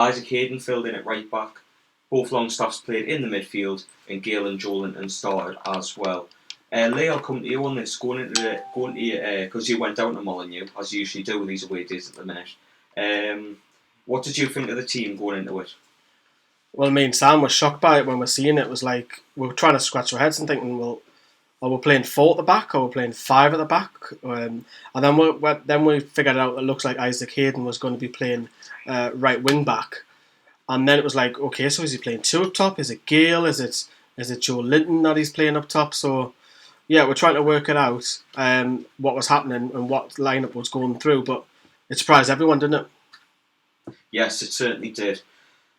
Isaac Hayden filled in at right back. Both Longstaffs played in the midfield, and Gayle and Joelinton started as well. Lee, I'll come to you on this, going to because you went down to Molineux, as you usually do with these away days at the minute. What did you think of the team going into it? Well, me and Sam were shocked by it when we were seeing it. It was like we were trying to scratch our heads and thinking, well, are we playing 4 at the back, or we're playing 5 at the back? And then we figured out it looks like Isaac Hayden was going to be playing right wing back. And then it was like, okay, so is he playing 2 up top? Is it Gayle? Is it Joelinton that he's playing up top? So yeah, we're trying to work it out, what was happening and what lineup was going through. But it surprised everyone, didn't it? Yes, it certainly did.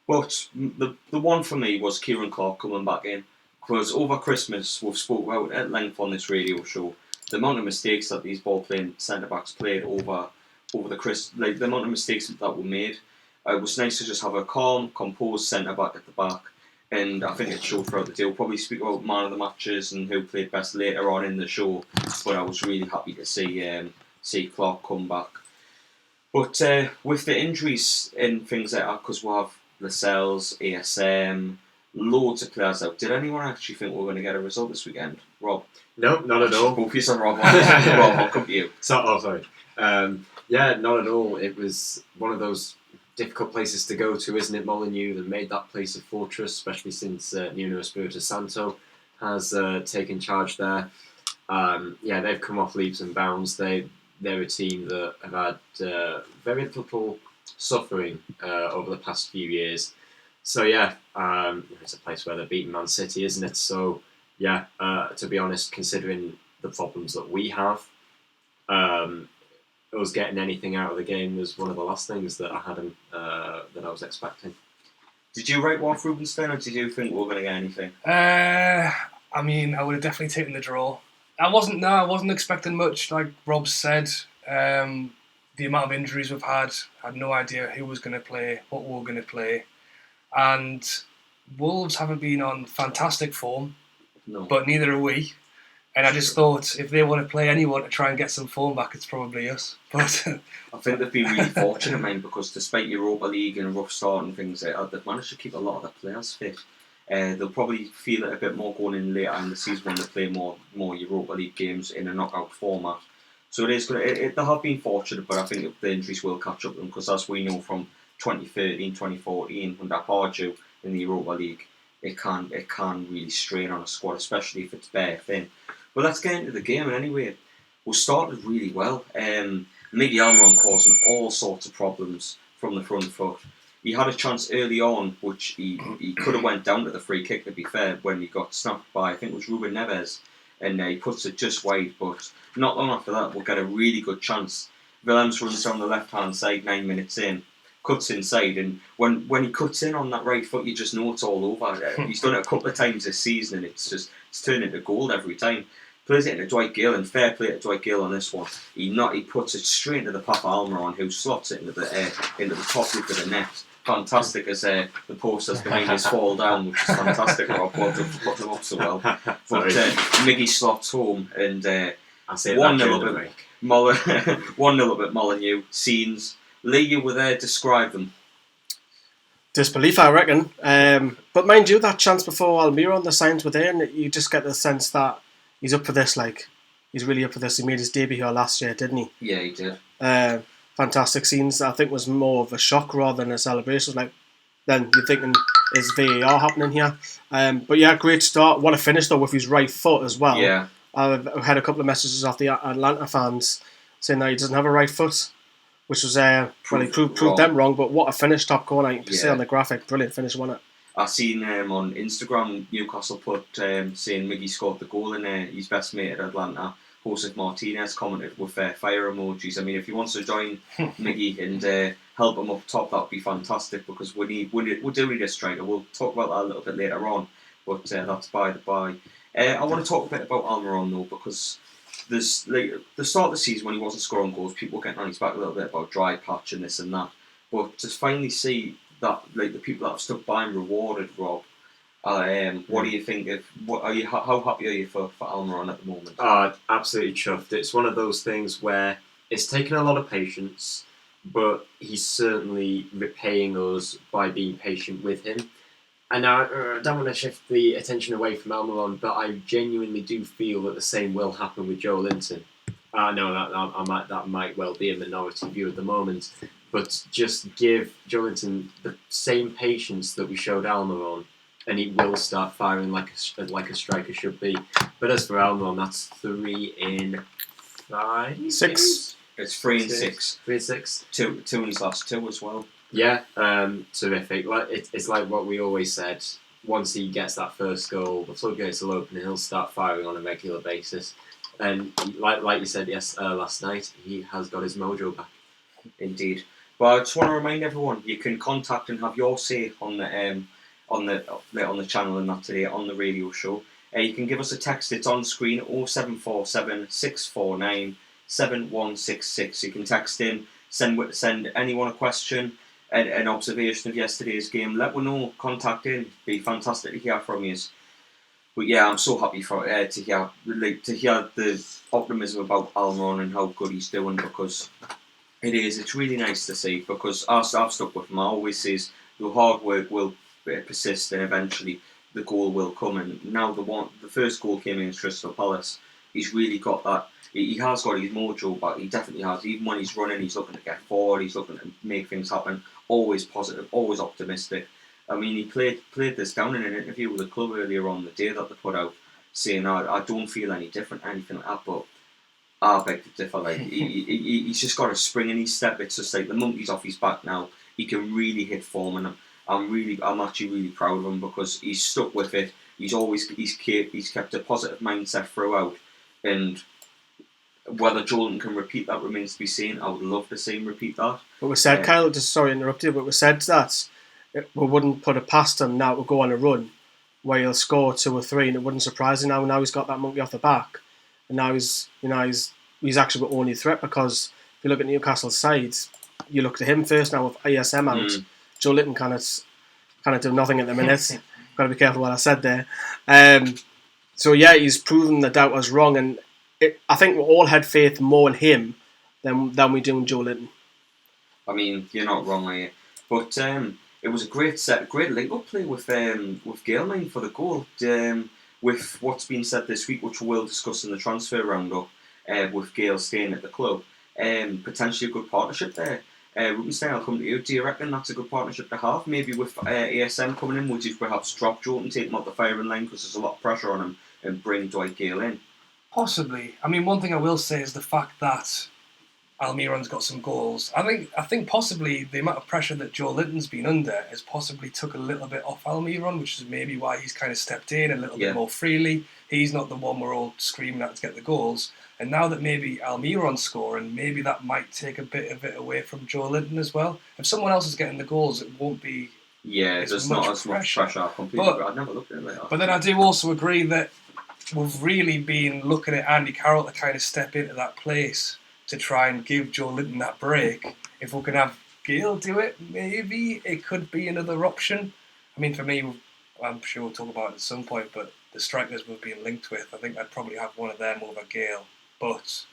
But the one for me was Kieran Clark coming back in. Because over Christmas, we've spoke about at length on this radio show the amount of mistakes that these ball-playing centre-backs played over the amount of mistakes that were made. It was nice to just have a calm, composed centre-back at the back, and I think it showed throughout the day. We'll probably speak about man of the matches and who played best later on in the show, but I was really happy to see Clark come back. But with the injuries and things like that, because we'll have Lascelles, ASM, loads of players out. Did anyone actually think we were going to get a result this weekend? Rob? No, not at all. Focus on Rob. Rob, I'll come to you. Sorry. Yeah, not at all. It was one of those difficult places to go to, isn't it, Molineux? They've made that place a fortress, especially since Nuno Espirito Santo has taken charge there. They've come off leaps and bounds. They're a team that have had very little suffering over the past few years. So yeah, it's a place where they're beating Man City, isn't it? So yeah, to be honest, considering the problems that we have, us getting anything out of the game was one of the last things that I had that I was expecting. Did you write Wolf Rubenstein, or did you think we were going to get anything? I mean, I would have definitely taken the draw. I wasn't expecting much. Like Rob said, the amount of injuries we've had, I had no idea who was going to play, what we were going to play. And Wolves haven't been on fantastic form, but neither are we. And I just thought, if they want to play anyone to try and get some form back, it's probably us. But I think they've been really fortunate, man, because despite Europa League and a rough start and things like that, they've managed to keep a lot of their players fit. They'll probably feel it a bit more going in later in the season when they play more Europa League games in a knockout format. So it is good. They have been fortunate, but I think the injuries will catch up with them, because as we know from 2013, 2014, under Pardew in the Europa League, it can really strain on a squad, especially if it's bare thin. But let's get into the game. And anyway, we started really well. Miggy Almiron causing all sorts of problems from the front foot. He had a chance early on, which he could have went down to the free kick, to be fair, when he got snapped by, I think it was Ruben Neves, and he puts it just wide. But not long after that, we'll get a really good chance. Willems runs down the left-hand side 9 minutes in, cuts inside, and when he cuts in on that right foot, you just know it's all over. He's done it a couple of times this season, and it's turned into gold every time. Plays it into Dwight Gayle, and fair play to Dwight Gayle on this one. He puts it straight into the path of Almiron, who slots it into the top loop of the net. Fantastic, as the posters behind us fall down, which is fantastic. Rob, well done for putting them up so well. But Miggy slots home, and 1-0 up at 1-0 up at Molineux. Scenes. Lee, you were there. Describe them. Disbelief, I reckon. But mind you, that chance before Almiron, the signs were there, and you just get the sense that he's up for this. Like, he's really up for this. He made his debut here last year, didn't he? Yeah, he did. Fantastic scenes. I think was more of a shock rather than a celebration. Like, then you're thinking, is VAR happening here? But yeah, great start. What a finish though, with his right foot as well. Yeah. I've had a couple of messages off the Atlanta fans saying that he doesn't have a right foot, which was he proved them wrong. But what a finish, top corner. You can see on the graphic, brilliant finish, wasn't it? I seen on Instagram Newcastle put saying Miggy scored the goal, and his best mate at Atlanta, Joseph Martinez, commented with fire emojis. I mean, if he wants to join Miggy and help him up top, that would be fantastic, because we do need a striker. We'll talk about that a little bit later on, but that's by the by. I want to talk a bit about Almiron though, because there's the start of the season when he wasn't scoring goals, people were getting on his back a little bit about dry patch and this and that. But to finally see that the people that have stuck by him rewarded, Rob. What do you think of? How happy are you for Almiron at the moment? Absolutely chuffed. It's one of those things where it's taken a lot of patience. but he's certainly repaying us by being patient with him. And now I don't want to shift the attention away from Almiron, but I genuinely do feel that the same will happen with Joe Linton. No, that might well be a minority view at the moment, but just give Joe Linton the same patience that we showed Almiron, and he will start firing like a striker should be. But as for Almiron, that's 3 in 5, 6. It's 3 and 6. 3 and 6. 2 in his last 2 as well. Yeah, terrific. It's like what we always said. Once he gets that first goal, the floodgates will open and he'll start firing on a regular basis. And like you said last night, he has got his mojo back. Indeed. But I just want to remind everyone, you can contact and have your say on the channel and that today on the radio show. You can give us a text. It's on screen 0747 649 7166. You can text in, send anyone a question, an observation of yesterday's game. Let me know. Contact in. It'd be fantastic to hear from you. But yeah, I'm so happy to hear the optimism about Almiron and how good he's doing, because it's really nice to see, because I've stuck with him. I always says the hard work will persist and eventually the goal will come. And now the first goal came against Crystal Palace. He's really got that. He has got his mojo back. He definitely has. Even when he's running, he's looking to get forward. He's looking to make things happen. Always positive. Always optimistic. I mean, he played this down in an interview with the club earlier on the day that they put out, saying, I don't feel any different, anything like that, but I beg to differ. Like, he's just got a spring in his step. It's just like the monkey's off his back now. He can really hit form, and I'm actually really proud of him, because he's stuck with it. He's kept a positive mindset throughout, and whether Jordan can repeat that remains to be seen. I would love to see him repeat that. But we said, Kyle, just sorry to interrupt you, but we said that we wouldn't put it past him now to go on a run where he'll score 2 or 3, and it wouldn't surprise him now. Now he's got that monkey off the back, and now he's actually the only threat, because if you look at Newcastle's side, you look to him first now with ASM out. Joe Linton kind of do nothing at the minute. Got to be careful what I said there. So yeah, he's proven the doubters wrong, and I think we all had faith more in him than we do in Joe Linton. I mean, you're not wrong, are you? But it was a great link-up play with Gayle for the goal. With what's been said this week, which we'll discuss in the transfer roundup, with Gayle staying at the club, potentially a good partnership there. Rubenstein, I'll come to you. Do you reckon that's a good partnership to have? Maybe with ASM coming in, would you perhaps drop Jordan, take him out the firing line because there's a lot of pressure on him, and bring Dwight Gayle in? Possibly. I mean, one thing I will say is the fact that Almiron's got some goals. I think possibly the amount of pressure that Joe Linton's been under has possibly took a little bit off Almiron, which is maybe why he's kind of stepped in a little bit more freely. He's not the one we're all screaming at to get the goals. And now that maybe Almiron's scoring, maybe that might take a bit of it away from Joe Linton as well. If someone else is getting the goals, it won't be there's not as much pressure. Completely, I've never looked at it like that. But then I do also agree that we've really been looking at Andy Carroll to kind of step into that place to try and give Joe Linton that break. If we can have Gayle do it, maybe it could be another option. I mean, for me, I'm sure we'll talk about it at some point, but the strikers we've been linked with, I think I'd probably have one of them over Gayle. But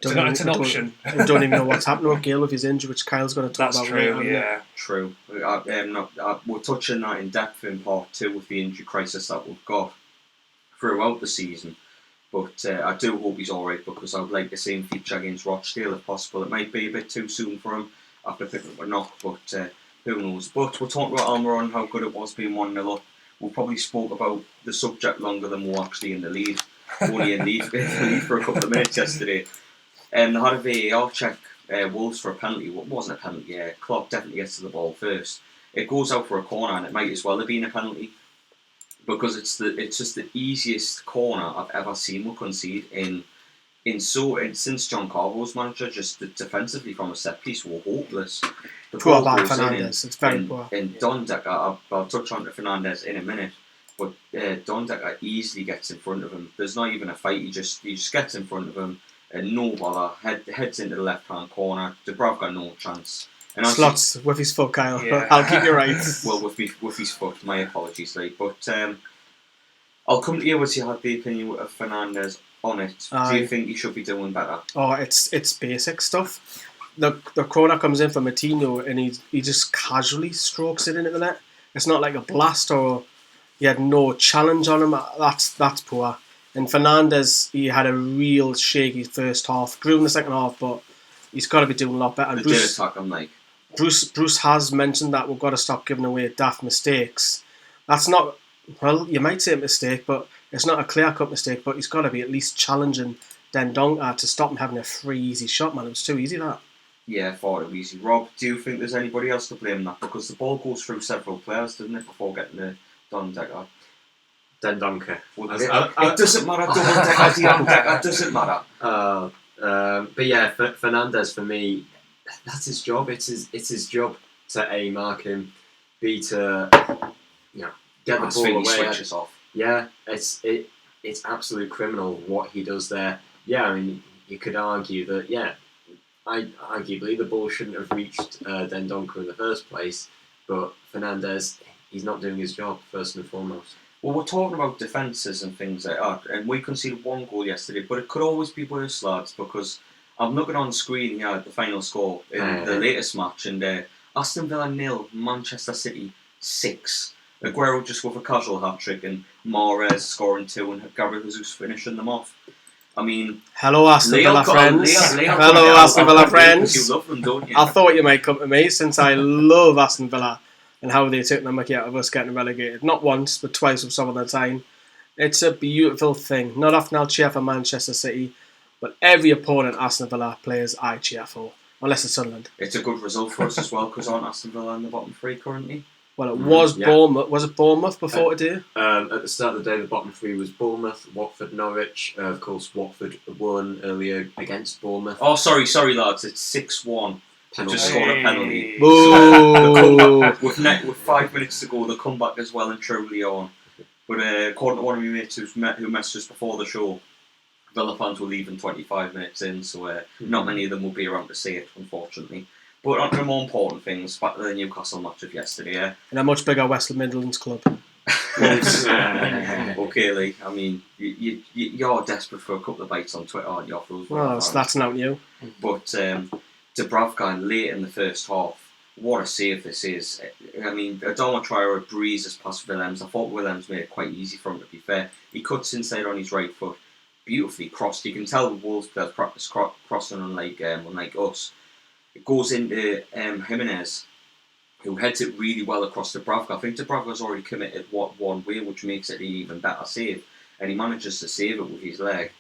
it's an option. We don't even know what's happening with Gayle with his injury, which Kyle's going to talk about later. Yeah. True. We're touching that in depth in part 2 with the injury crisis that we've got throughout the season. But I do hope he's alright, because I would like to see him feature against Rochdale if possible. It might be a bit too soon for him after picking up a knock, but who knows. But we're talking about Almiron, how good it was being 1-0 up. We probably spoke about the subject longer than we're actually in the lead. Only in the lead for a couple of minutes yesterday. They had a VAR check Wolves for a penalty. What wasn't a penalty? Klopp definitely gets to the ball first. It goes out for a corner, and it might as well have been a penalty, because it's just the easiest corner I've ever seen we concede since John Carver was manager. Just defensively from a set piece, we're hopeless. The poor by Fernandes. It's very poor. And Dubravka, I'll touch on to Fernandes in a minute, but Dubravka easily gets in front of him. There's not even a fight. He just gets in front of him, and no bother. Heads into the left hand corner. Dubravka, no chance. And slots with his foot, Kyle. Yeah. I'll keep you right. Well, with his foot, my apologies, but I'll come to you once you had the opinion of Fernandes on it. Do you think he should be doing better? Oh, it's basic stuff. the corner comes in for Matinho and he just casually strokes it into the net. It's not like a blast or he had no challenge on him. That's poor. And Fernandes, he had a real shaky first half. Grew in the second half, but he's got to be doing a lot better. And The did attack him, like. Bruce has mentioned that we've got to stop giving away daft mistakes. That's not, well, you might say a mistake, but it's not a clear-cut mistake, but he's got to be at least challenging Dendonka to stop him having a free, easy shot, man. It was too easy, that. Yeah, far too easy. Rob, do you think there's anybody else to blame that? Because the ball goes through several players, doesn't it, before getting to Dendonka? Dendonka. It doesn't matter, Dendonka, it doesn't matter. But yeah, Fernandes, for me, that's his job. It's his job to A, mark him, B, to get the ball away. Switches off. Yeah, it's absolute criminal what he does there. Yeah, I mean, you could argue that, arguably the ball shouldn't have reached Dendonka in the first place, but Fernandes, he's not doing his job, first and foremost. Well, we're talking about defences and things like that, and we conceded 1 goal yesterday, but it could always be worse, lads, because I'm looking on screen here at the final score in the latest match, and Aston Villa 0, Manchester City 6. Aguero just with a casual hat-trick, and Mahrez scoring 2, and Gabriel Jesus finishing them off. I mean... Hello, Aston Villa friends. Hello, Aston Villa friends. You love them, don't you? I thought you might come to me, since I love Aston Villa and how they took the mickey out of us getting relegated. Not once, but twice with some of the time. It's a beautiful thing. Not often I'll cheer for Manchester City, but every opponent Aston Villa plays I cheer for, unless it's Sunderland. It's a good result for us as well, because aren't Aston Villa in the bottom 3 currently? Well, it was Bournemouth. Was it Bournemouth before today? At the start of the day, the bottom 3 was Bournemouth, Watford, Norwich. Of course, Watford won earlier against Bournemouth. Oh, sorry, lads. It's 6-1. They've just scored a penalty. Boo! With 5 minutes to go, the comeback is well and truly on. But according to one of my mates who messaged us before the show, Villa fans were leaving 25 minutes in, so not many of them will be around to see it, unfortunately. But on to the more important things, back to the Newcastle match of yesterday. And a much bigger West Midlands club. Okay, Lee. I mean, you're desperate for a couple of bites on Twitter, aren't you? Well, that's not new. But Dubravka late in the first half, what a save this is. I mean, Adama Traore breezes past Willems. I thought Willems made it quite easy for him, to be fair. He cuts inside on his right foot, beautifully crossed. You can tell the Wolves players practice crossing unlike us. It goes into Jimenez, who heads it really well across Dubravka. I think Dubravka's already committed one way, which makes it an even better save. And he manages to save it with his leg.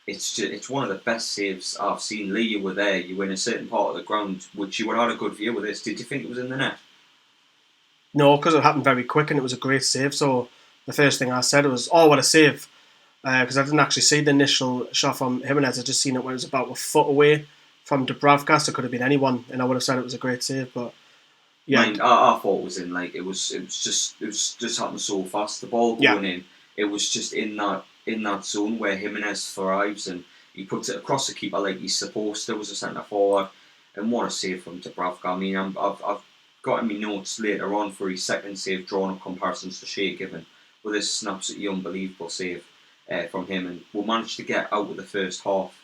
It's one of the best saves I've seen. Lee, you were there. You were in a certain part of the ground, which you would have had a good view with this. Did you think it was in the net? No, because it happened very quick and it was a great save. So the first thing I said was, oh, what a save. Because I didn't actually see the initial shot from Jimenez. I just seen it when it was about a foot away from Dubravka, so it could have been anyone, and I would have said it was a great save. But yeah, I thought it was in. Like it was just happened so fast. The ball going in, it was just in that zone where Jimenez thrives, and he puts it across the keeper like he's supposed to. Was a centre forward, and what a save from Dubravka. I mean, I've got in my notes later on for his second save, drawing up comparisons to Shea Given, but this is an absolutely unbelievable save from him, and we'll manage to get out of the first half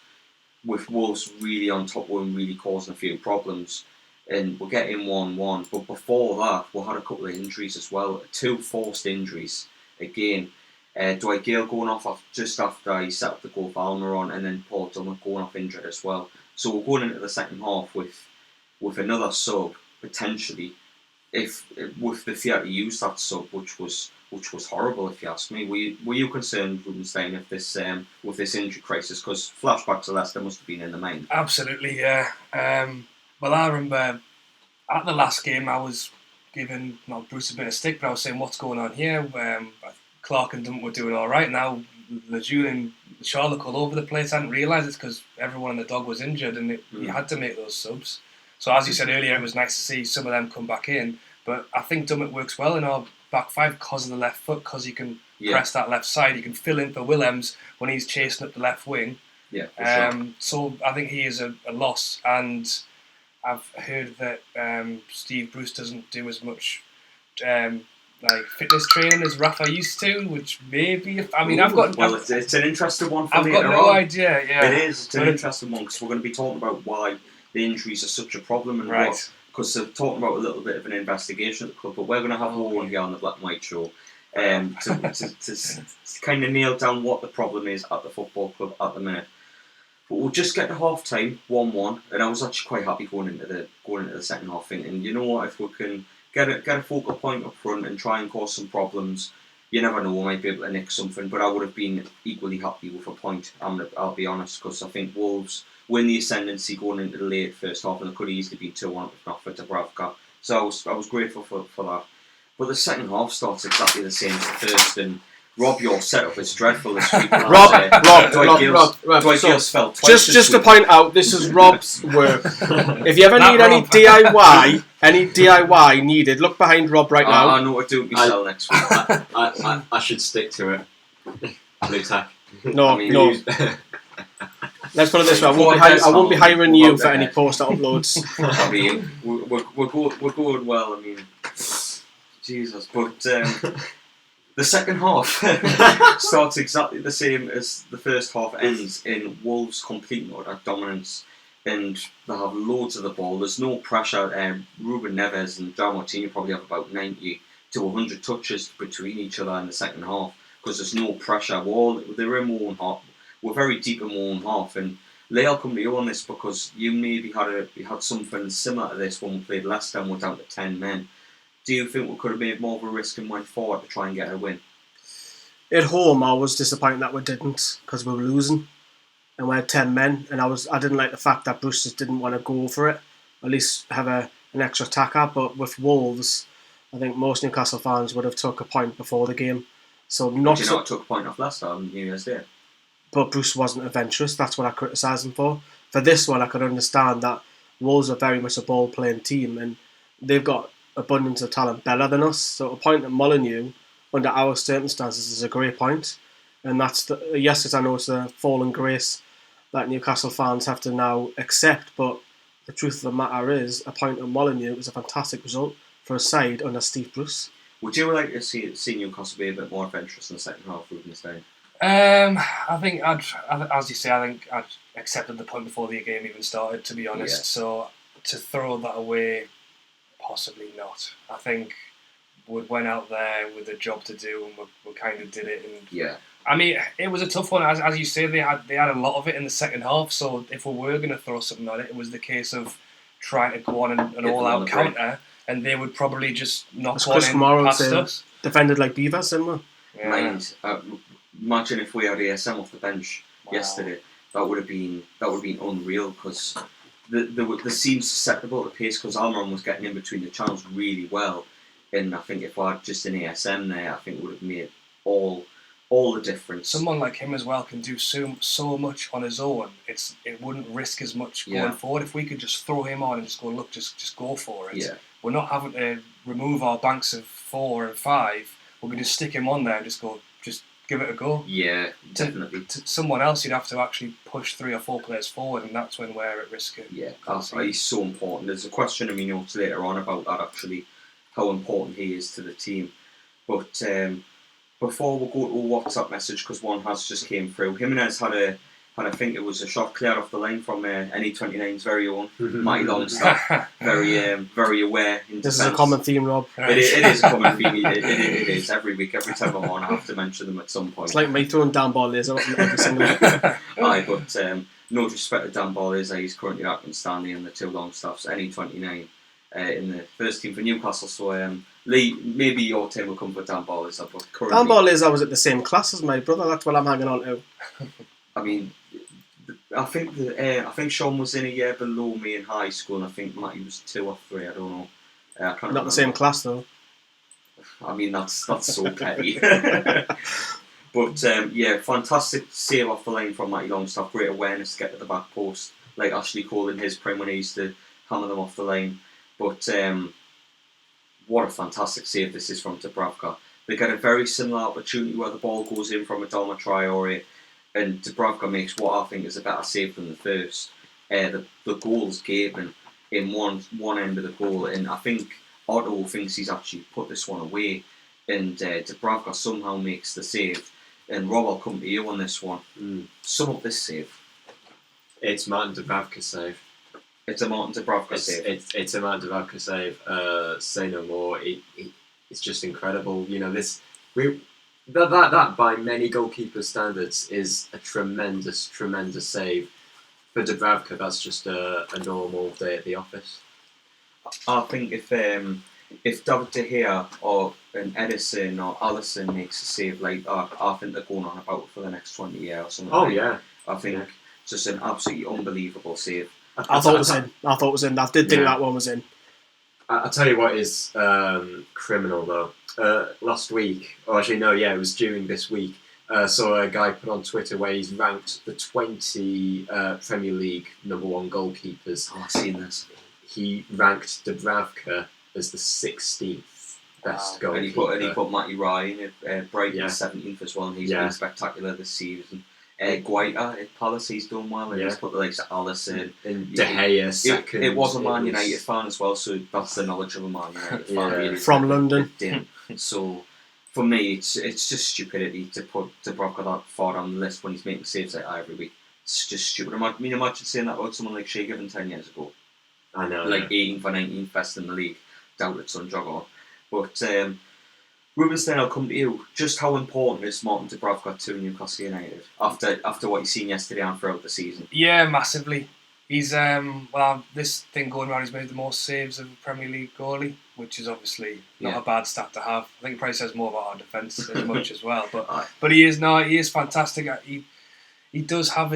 with Wolves really on top and really causing a few problems, and we're getting 1-1. But before that, we had a couple of injuries as well, 2 forced injuries again. Dwight Gayle going off just after he set up the goal for Almiron, and then Paul Dummett going off injured as well. So we're going into the second half with another sub potentially, with the fear to use that sub, which was horrible, if you ask me. Were you concerned, Rubenstein, if this with this injury crisis? Because flashbacks to Leicester must have been in the mind. Absolutely, yeah. Well, I remember at the last game I was giving Bruce a bit of stick, but I was saying, what's going on here? Clark and Dummett were doing all right. Now Lejeune and Shaw look all over the place. I didn't realise it's because everyone in the dog was injured, and you had to make those subs. So as you said earlier, it was nice to see some of them come back in. But I think Dummett works well in our back five because of the left foot, because he can press that left side. He can fill in for Willems when he's chasing up the left wing. Yeah, sure. So I think he is a loss. And I've heard that Steve Bruce doesn't do as much fitness training as Rafa used to, which maybe it's an interesting one for I've later got no on. idea. Yeah, it is. It's an interesting one because we're going to be talking about why the injuries are such a problem, and Right. because they're talking about a little bit of an investigation at the club, but we're going to have more here on the Black and White Show to kind of nail down what the problem is at the football club at the minute. But we'll just get to half time, 1-1, and I was actually quite happy going into the second half, thinking, you know what, if we can get a focal point up front and try and cause some problems, you never know, we might be able to nick something. But I would have been equally happy with a point. I'll be honest, because I think Wolves win the ascendancy going into the late first half, and it could easily be 2-1 if not for Dubravka. So I was grateful for that. But the second half starts exactly the same as the first, and Rob, your setup is dreadful this week. Dwight Gayle's fell twice. Just to point out, this is Rob's work. If you ever need any DIY needed, look behind Rob right now. I know what to do with myself next week. I should stick to it. Blue tack. No. Let's put it this way: I won't be hiring you for any poster uploads. I mean, we're going well. I mean, Jesus, but the second half starts exactly the same as the first half ends, in Wolves completing that dominance, and they have loads of the ball. There's no pressure. Ruben Neves and João Martinho probably have about 90 to 100 touches between each other in the second half, because there's no pressure. They're in their own half. We're very deep in our own half, and Leigh, I'll come to you on this, because you maybe had something similar to this when we played Leicester and we're down to 10 men. Do you think we could have made more of a risk and went forward to try and get a win? At home, I was disappointed that we didn't, because we were losing, and we had 10 men, and I didn't like the fact that Bruce just didn't want to go for it, at least have an extra attacker. But with Wolves, I think most Newcastle fans would have took a point before the game. So not took a point off Leicester on New Year's Day. But Bruce wasn't adventurous. That's what I criticised him for. For this one, I could understand that Wolves are very much a ball-playing team, and they've got abundance of talent better than us. So a point at Molineux, under our circumstances, is a great point. And that's yes, I know it's a fallen grace that Newcastle fans have to now accept, but the truth of the matter is, a point at Molineux is a fantastic result for a side under Steve Bruce. Would you like to see Newcastle be a bit more adventurous in the second half, Rubenstein? I think as you say, I think I'd accepted the point before the game even started, to be honest. Yeah. So to throw that away, possibly not. I think we went out there with a job to do, and we kind of did it. And yeah, I mean, it was a tough one. As you say, they had a lot of it in the second half. So if we were going to throw something at it, it was the case of trying to go on an all-out counter, and they would probably just knock one in past us. Defended like beavers, didn't we? Yeah. Imagine if we had ASM off the bench yesterday. That would have been unreal, because they seemed susceptible to pace, because Almiron was getting in between the channels really well, and I think if I had just an ASM there, I think it would have made all the difference. Someone like him as well can do so much on his own. It wouldn't risk as much going forward if we could just throw him on and just go, look, just go for it. Yeah. We're not having to remove our banks of 4 and 5. We can just stick him on there and just go, just give it a go. Yeah, definitely. To someone else, you'd have to actually push 3 or 4 players forward, and that's when we're at risk. He's so important. There's a question in my notes later on about that, actually, how important he is to the team. But before we go to a WhatsApp message, because one has just came through, Jimenez had I think it was a shot cleared off the line from NE29's very own Matty Longstaff. Very aware in defence. This is a common theme, Rob. It is a common theme. It is every week. Every time I'm on, I have to mention them at some point. It's like me throwing Dan Ball laser every single week. Aye, but no disrespect to Dan Ball, he's currently acting Stanley and the two Longstaffs, NE29 in the first team for Newcastle. So Leigh, maybe your team will come for Dan Ball laser, but currently Dan Ball laser was at the same class as my brother. That's what I'm hanging on to. I mean, I think Sean was in a year below me in high school, and I think Matty was 2 or 3. I don't know. I can't remember. The same class though. I mean, that's so petty. But fantastic save off the line from Matty Longstaff. Great awareness to get to the back post, like Ashley Cole in his prime when he used to hammer them off the line. But what a fantastic save this is from Dubravka. They get a very similar opportunity where the ball goes in from Adama Traore, and Dubravka makes what I think is a better save than the first. The goal's gaping in one end of the goal, and I think Otto thinks he's actually put this one away, and Dubravka somehow makes the save. And Rob, I'll come to you on this one. Sum up this save. It's Martin Dubravka's save. It's a Martin Dubravka save. It's a Martin Dubravka save. Say no more. It's just incredible. You know, that by many goalkeeper standards is a tremendous save. For Dubravka, that's just a normal day at the office. I think if David De Gea or an Edison or Alisson makes a save like that, I think they're going on about for the next 20 years or something. Oh yeah, I think it's just an absolutely unbelievable save. I thought it was in. I did think that one was in. I'll tell you what is criminal though. Last week, or actually no, it was during this week. Saw a guy put on Twitter where he's ranked the 20 Premier League #1 goalkeepers. Oh, I've seen this. He ranked Dubravka as the 16th best goalkeeper. And he put Matty Ryan at Brighton 17th as well, and he's been spectacular this season. Guaita at Palace, he's done well, and he's put the likes of Alisson and De Gea second. It was a Man United fan as well, so that's the knowledge of a Man United fan. Really, from London. So for me, it's just stupidity to put Dubravka that far on the list when he's making saves like every week. It's just stupid. Imagine saying that about someone like Shea Given 10 years ago. I know. Like 18th or 19th best in the league. Doubt it's on jogger. But Rubenstein, I'll come to you. Just how important is Martin Dubravka to Newcastle United after what you've seen yesterday and throughout the season? Yeah, massively. He's this thing going around, he's made the most saves of a Premier League goalie, which is obviously not a bad stat to have. I think it probably says more about our defence as much as well. But he is fantastic. He does have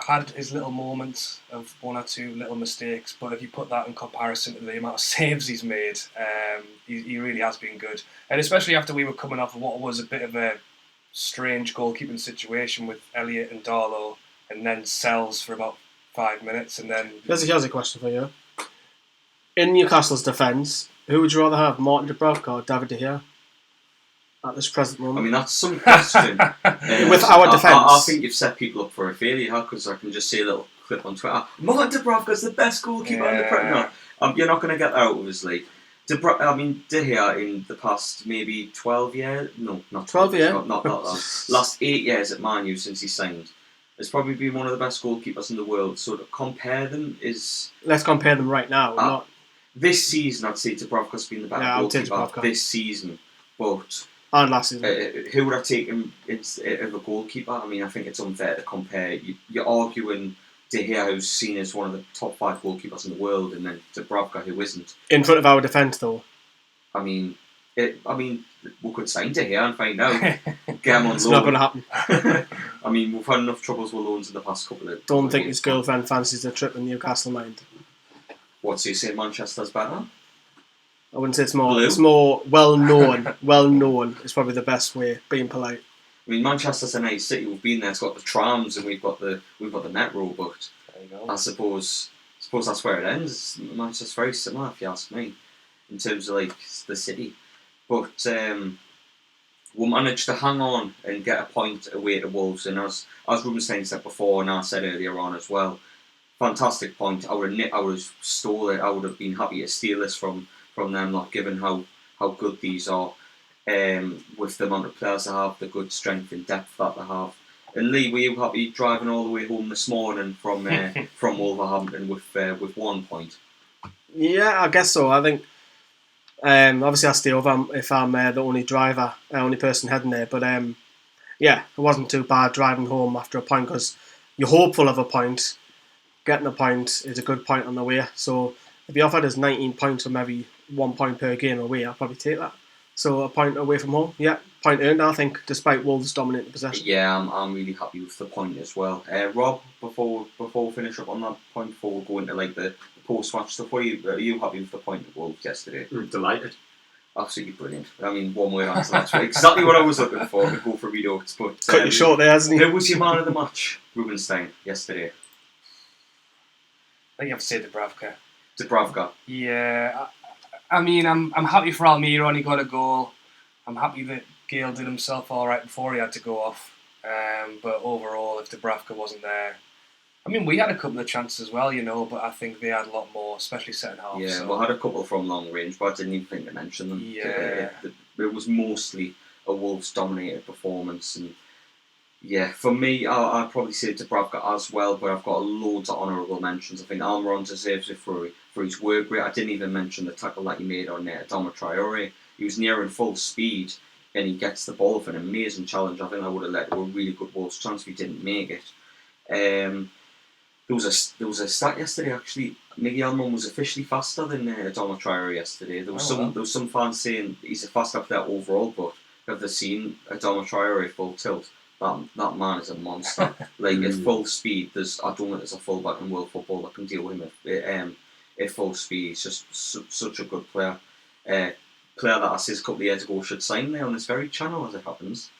had his little moments of one or two little mistakes, but if you put that in comparison to the amount of saves he's made, he really has been good. And especially after we were coming off of what was a bit of a strange goalkeeping situation with Elliott and Darlow, and then Sells for about 5 minutes, and then... Here's a question for you. In Newcastle's defence, who would you rather have, Martin Dubravka or David De Gea? At this present moment. I mean, that's some question. With our defence. I think you've set people up for a failure, because I can just see a little clip on Twitter. Martin Dubravka's the best goalkeeper in the Premier League. You're not going to get that out, obviously. De Gea in the past maybe 12 years... No, not 12 years. Not that long. Last 8 years at Man U since he signed. Has probably been one of the best goalkeepers in the world. So to compare them is... Let's compare them right now. This season, I'd say Dubravka's been the better goalkeeper this season. But... And last season. Who would I take him as a goalkeeper? I mean, I think it's unfair to compare. You're arguing De Gea, who's seen as one of the top 5 goalkeepers in the world, and then Dubravka, who isn't. In front of our defence, though. I mean, we could sign De Gea and find out. Get him on It's loan. not going to happen. I mean, we've had enough troubles with loans in the past couple of... Don't think his girlfriend fancies a trip in Newcastle, mind. What's he saying? Manchester's better? I wouldn't say it's more. Blue? It's more well known. Well known is probably the best way. Being polite. I mean, Manchester's a nice city. We've been there. It's got the trams and we've got the metro. But I suppose that's where it ends. Manchester's very similar, if you ask me, in terms of like the city. But we'll manage to hang on and get a point away to Wolves. And as Rubenstein said before, and I said earlier on as well, fantastic point. I would have stole it. I would have been happy to steal this from them, not given how good these are, with the amount of players they have, the good strength and depth that they have. And Lee, were you happy driving all the way home this morning from Wolverhampton with 1 point? Yeah, I guess so. I think obviously I stay over if I'm the only person heading there. But it wasn't too bad driving home after a point, because you're hopeful of a point. Getting a point is a good point on the way. So if you offered us 19 points from every 1 point per game away, I'll probably take that. So a point away from home, point earned, I think, despite Wolves dominating the possession. Yeah, I'm really happy with the point as well. Rob, before we finish up on that point, before we go into like the post-match stuff, are you happy with the point of Wolves yesterday? Delighted. Absolutely brilliant. I mean, one word answer, that's exactly what I was looking for. We go for me notes, but cut you short there, hasn't he? Who was your man of the match, Rubenstein, yesterday? I think you have to say Dubravka. Dubravka. Yeah, I mean, I'm happy for Almiron. He got a goal. I'm happy that Gayle did himself all right before he had to go off. But overall, if Dubravka wasn't there, I mean, we had a couple of chances as well, but I think they had a lot more, especially second half. Yeah, we had a couple from long range, but I didn't even think to mention them. Yeah, it was mostly a Wolves dominated performance, and Yeah, for me, I'd probably say Dubravka as well, but I've got loads of honourable mentions. I think Almiron deserves it for his work rate. I didn't even mention the tackle that he made on Adama Traore. He was nearing full speed, and he gets the ball for an amazing challenge. I think I would have led to a really good Wolves chance if he didn't make it. There was a stat yesterday actually. Miguel Almiron was officially faster than Adama Traore yesterday. There was some fans saying he's a faster player overall, but have they seen Adama Traore full tilt? That man is a monster. Like at full speed, I don't think there's a fullback in world football that can deal with him at full speed. He's just such a good player. Player that I said a couple of years ago should sign there on this very channel as it happens.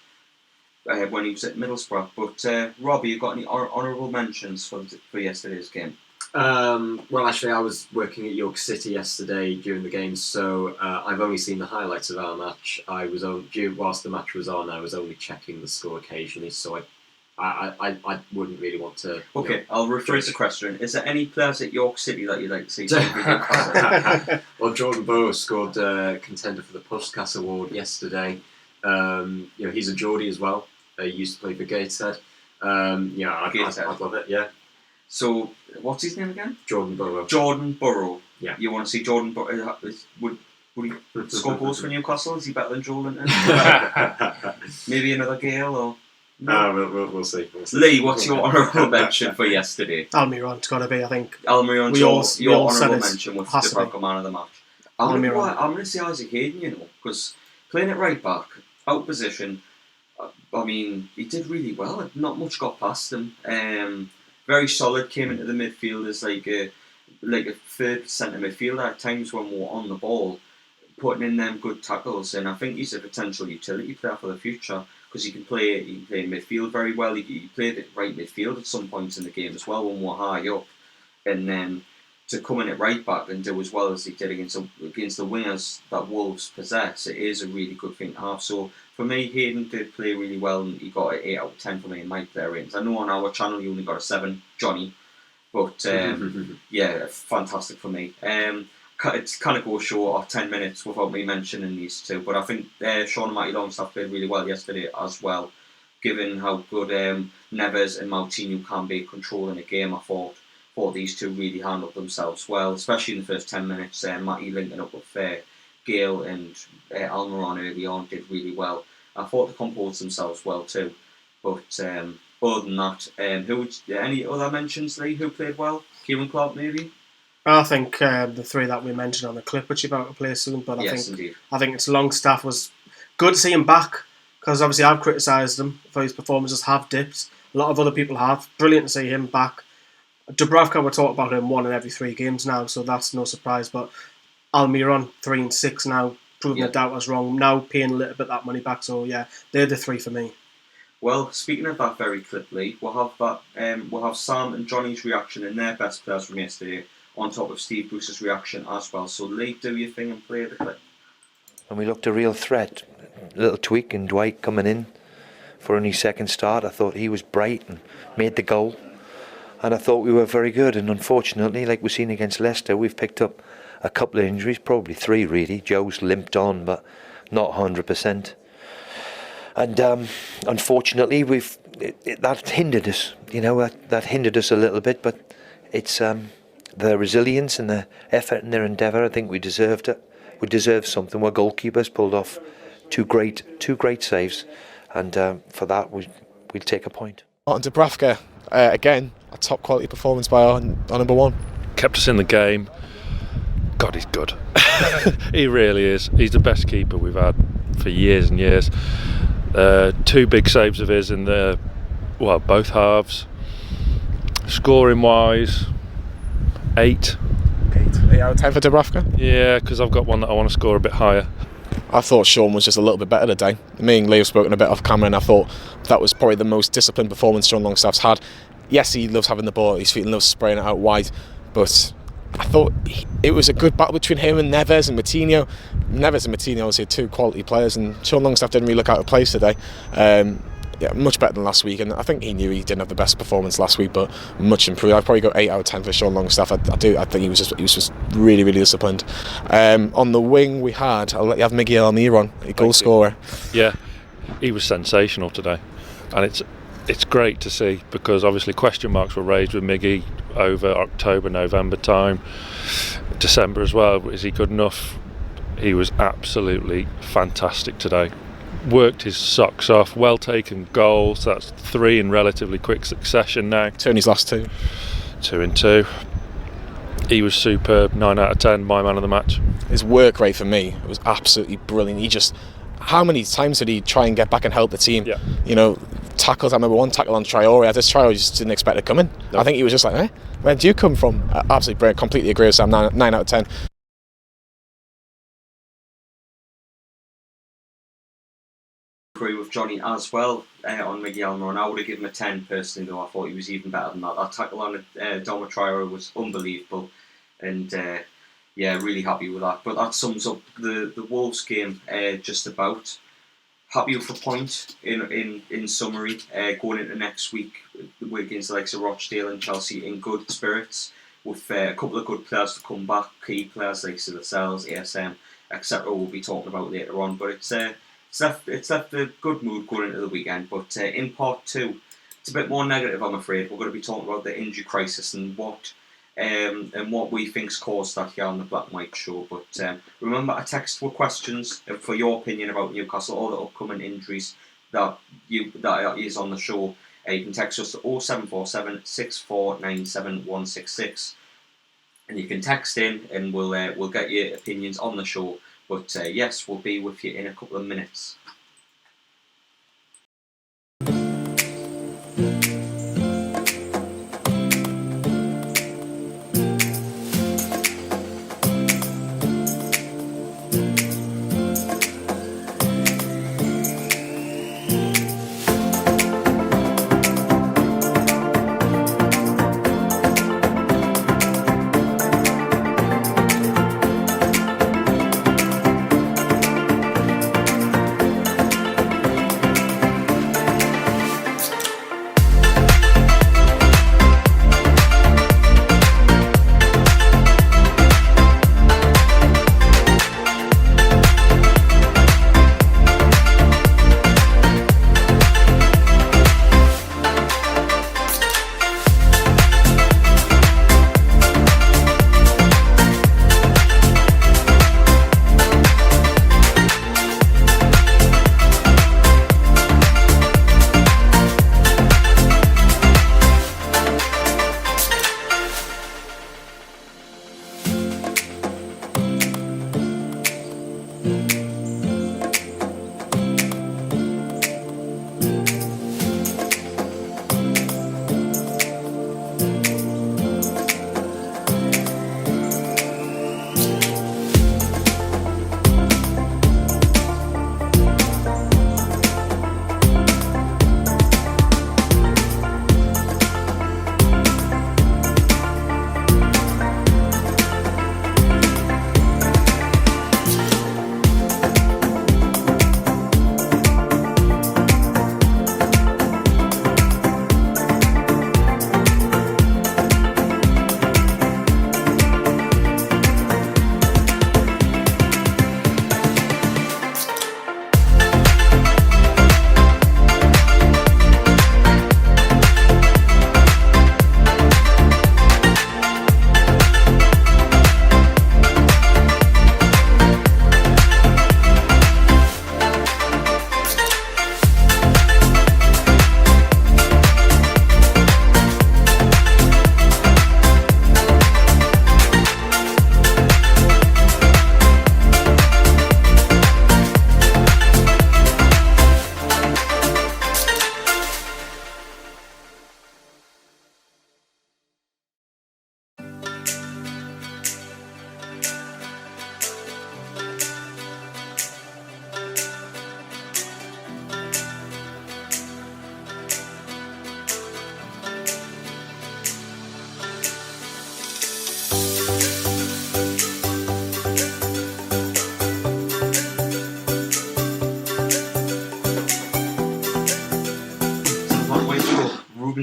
When he was at Middlesbrough. But Robbie, you got any honourable mentions for yesterday's game? Well, actually, I was working at York City yesterday during the game, so I've only seen the highlights of our match. Whilst the match was on, I was only checking the score occasionally, so I wouldn't really want to. Okay, I'll rephrase the question. Is there any players at York City that you'd like to see? Well, Jordan Bowe scored contender for the Puskas Award yesterday. He's a Geordie as well. He used to play for Gateshead. I'd love it. Yeah. So, what's his name again? Jordan Bowe. Jordan Bowe. Yeah. You want to see Jordan Bowe? Would he score goals for Newcastle? Is he better than Joe Linton? Maybe another Gayle or? No, we'll see. Lee, what's your honourable mention for yesterday? Almiron's got to be, I think. Almiron, your honourable mention with the Dubravka man of the match. I'm going to say Isaac Hayden, because playing it right back, out position, I mean, he did really well. Not much got past him. Very solid, came into the midfield as like a third centre midfielder at times when we were on the ball, putting in them good tackles, and I think he's a potential utility player for the future because he can play midfield very well. He played at right midfield at some points in the game as well when we were high up, and then to come in at right back and do as well as he did against the wingers that Wolves possess, it is a really good thing to have. So for me, Hayden did play really well, and he got an 8 out of 10 for me in my player ratings. I know on our channel you only got a 7, Johnny, but yeah, fantastic for me. It's kind of go short of 10 minutes without me mentioning these two, but I think Sean and Matty Longstaff played really well yesterday as well, given how good Neves and Moutinho can be controlling a game. I thought these two really handled themselves well, especially in the first 10 minutes. Matty linking up with Gayle and Almiron early on did really well. I thought they composed themselves well too. But other than that, any other mentions, Lee, who played well? Kieran Clark maybe? I think the three that we mentioned on the clip, which you're about to play soon, but I think it's Longstaff was good to see him back, because obviously I've criticised him for his performances have dipped. A lot of other people have. Brilliant to see him back. Dubravka, we're talking about him 1 in every 3 games now, so that's no surprise. But Almiron, 3 and 6 now, proving the doubt was wrong. Now paying a little bit that money back. So yeah, they're the 3 for me. Well, speaking of that very cliply, we'll have Sam and Johnny's reaction and their best players from yesterday, on top of Steve Bruce's reaction as well. So Lee, do your thing and play the clip. And we looked a real threat. A little tweak and Dwight coming in for only second start. I thought he was bright and made the goal. And I thought we were very good, and unfortunately, like we've seen against Leicester, we've picked up a couple of injuries, probably 3 really. Joe's limped on, but not 100%. And unfortunately, that hindered us. That hindered us a little bit, but it's their resilience and their effort and their endeavour. I think we deserved it. We deserved something. Our goalkeepers pulled off two great saves, and for that we'll take a point. On Dubravka, again, a top quality performance by our number 1. Kept us in the game. God, he's good. He really is. He's the best keeper we've had for years and years. 2 big saves of his in both halves. Scoring wise, 8 out of 10 for Dubravka? Yeah, because I've got one that I want to score a bit higher. I thought Sean was just a little bit better today. Me and Lee have spoken a bit off camera, and I thought that was probably the most disciplined performance Sean Longstaff's had. Yes, he loves having the ball at his feet and loves spraying it out wide, but I thought it was a good battle between him and Neves and Moutinho. Neves and Moutinho obviously 2 quality players, and Sean Longstaff didn't really look out of place today. Much better than last week, and I think he knew he didn't have the best performance last week, but much improved. I'd probably go 8 out of 10 for Sean Longstaff. I think he was just really, really disciplined. On the wing I'll let you have Miguel Almiron, a goal scorer. Yeah, he was sensational today, and it's great to see, because obviously question marks were raised with Miggy over October, November time, December as well. Is he good enough? He was absolutely fantastic today. Worked his socks off, well taken goals. That's 3 in relatively quick succession now. 2 in his last 2. 2 and 2. He was superb. 9 out of 10. My man of the match. His work rate for me was absolutely brilliant. He just, how many times did he try and get back and help the team? Yeah. You know, tackles. I remember one tackle on Traore. This Traore just didn't expect it coming. No. I think he was just like, where do you come from? Absolutely brilliant. Completely agree with Sam. 9 out of 10. Agree with Johnny as well on Miggy Almiron. I would have given him a 10 personally, though. I thought he was even better than that. That tackle on Doma Traore was unbelievable, and really happy with that. But that sums up the Wolves game just about. Happy with a point in summary. Going into next week, we're against the likes of Rochdale and Chelsea in good spirits, with a couple of good players to come back, key players like Lascelles, ASM, etc. We'll be talking about later on. But it's left a good mood going into the weekend. But in part 2, it's a bit more negative, I'm afraid. We're going to be talking about the injury crisis and what we think's caused that here on the Black and White Show. But remember, a text with questions for your opinion about Newcastle or the upcoming injuries that is on the show. You can text us to 0747 6497 166, and you can text in, and we'll get your opinions on the show. But yes, we'll be with you in a couple of minutes.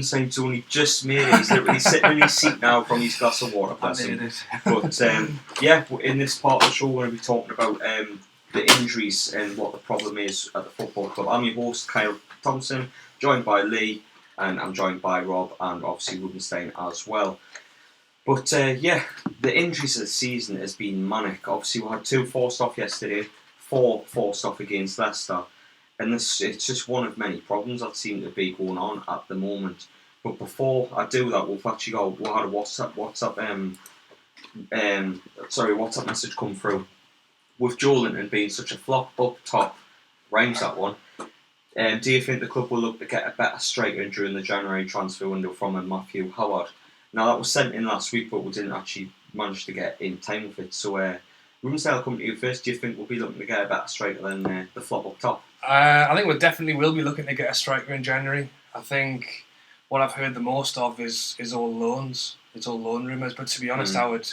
Saint's only just made it. He's literally sitting in his seat now from his glass of water. Bless him. But in this part of the show, we're going to be talking about the injuries and what the problem is at the football club. I'm your host, Kyle Thompson, joined by Lee, and I'm joined by Rob and obviously Rubenstein as well. But the injuries of the season has been manic. Obviously, we had 2 forced off yesterday, 4 forced off against Leicester, and it's just one of many problems that seem to be going on at the moment. But before I do that, we had a WhatsApp message come through with Joelinton being such a flop up top. Rhymes that one. Do you think the club will look to get a better striker during the January transfer window from Matthew Howard? Now, that was sent in last week, but we didn't actually manage to get in time with it. So, Rubenstein, I'll come to you first. Do you think we'll be looking to get a better striker than the flop up top? I think we definitely will be looking to get a striker in January. I think what I've heard the most of is all loans. It's all loan rumours. But to be honest, I'd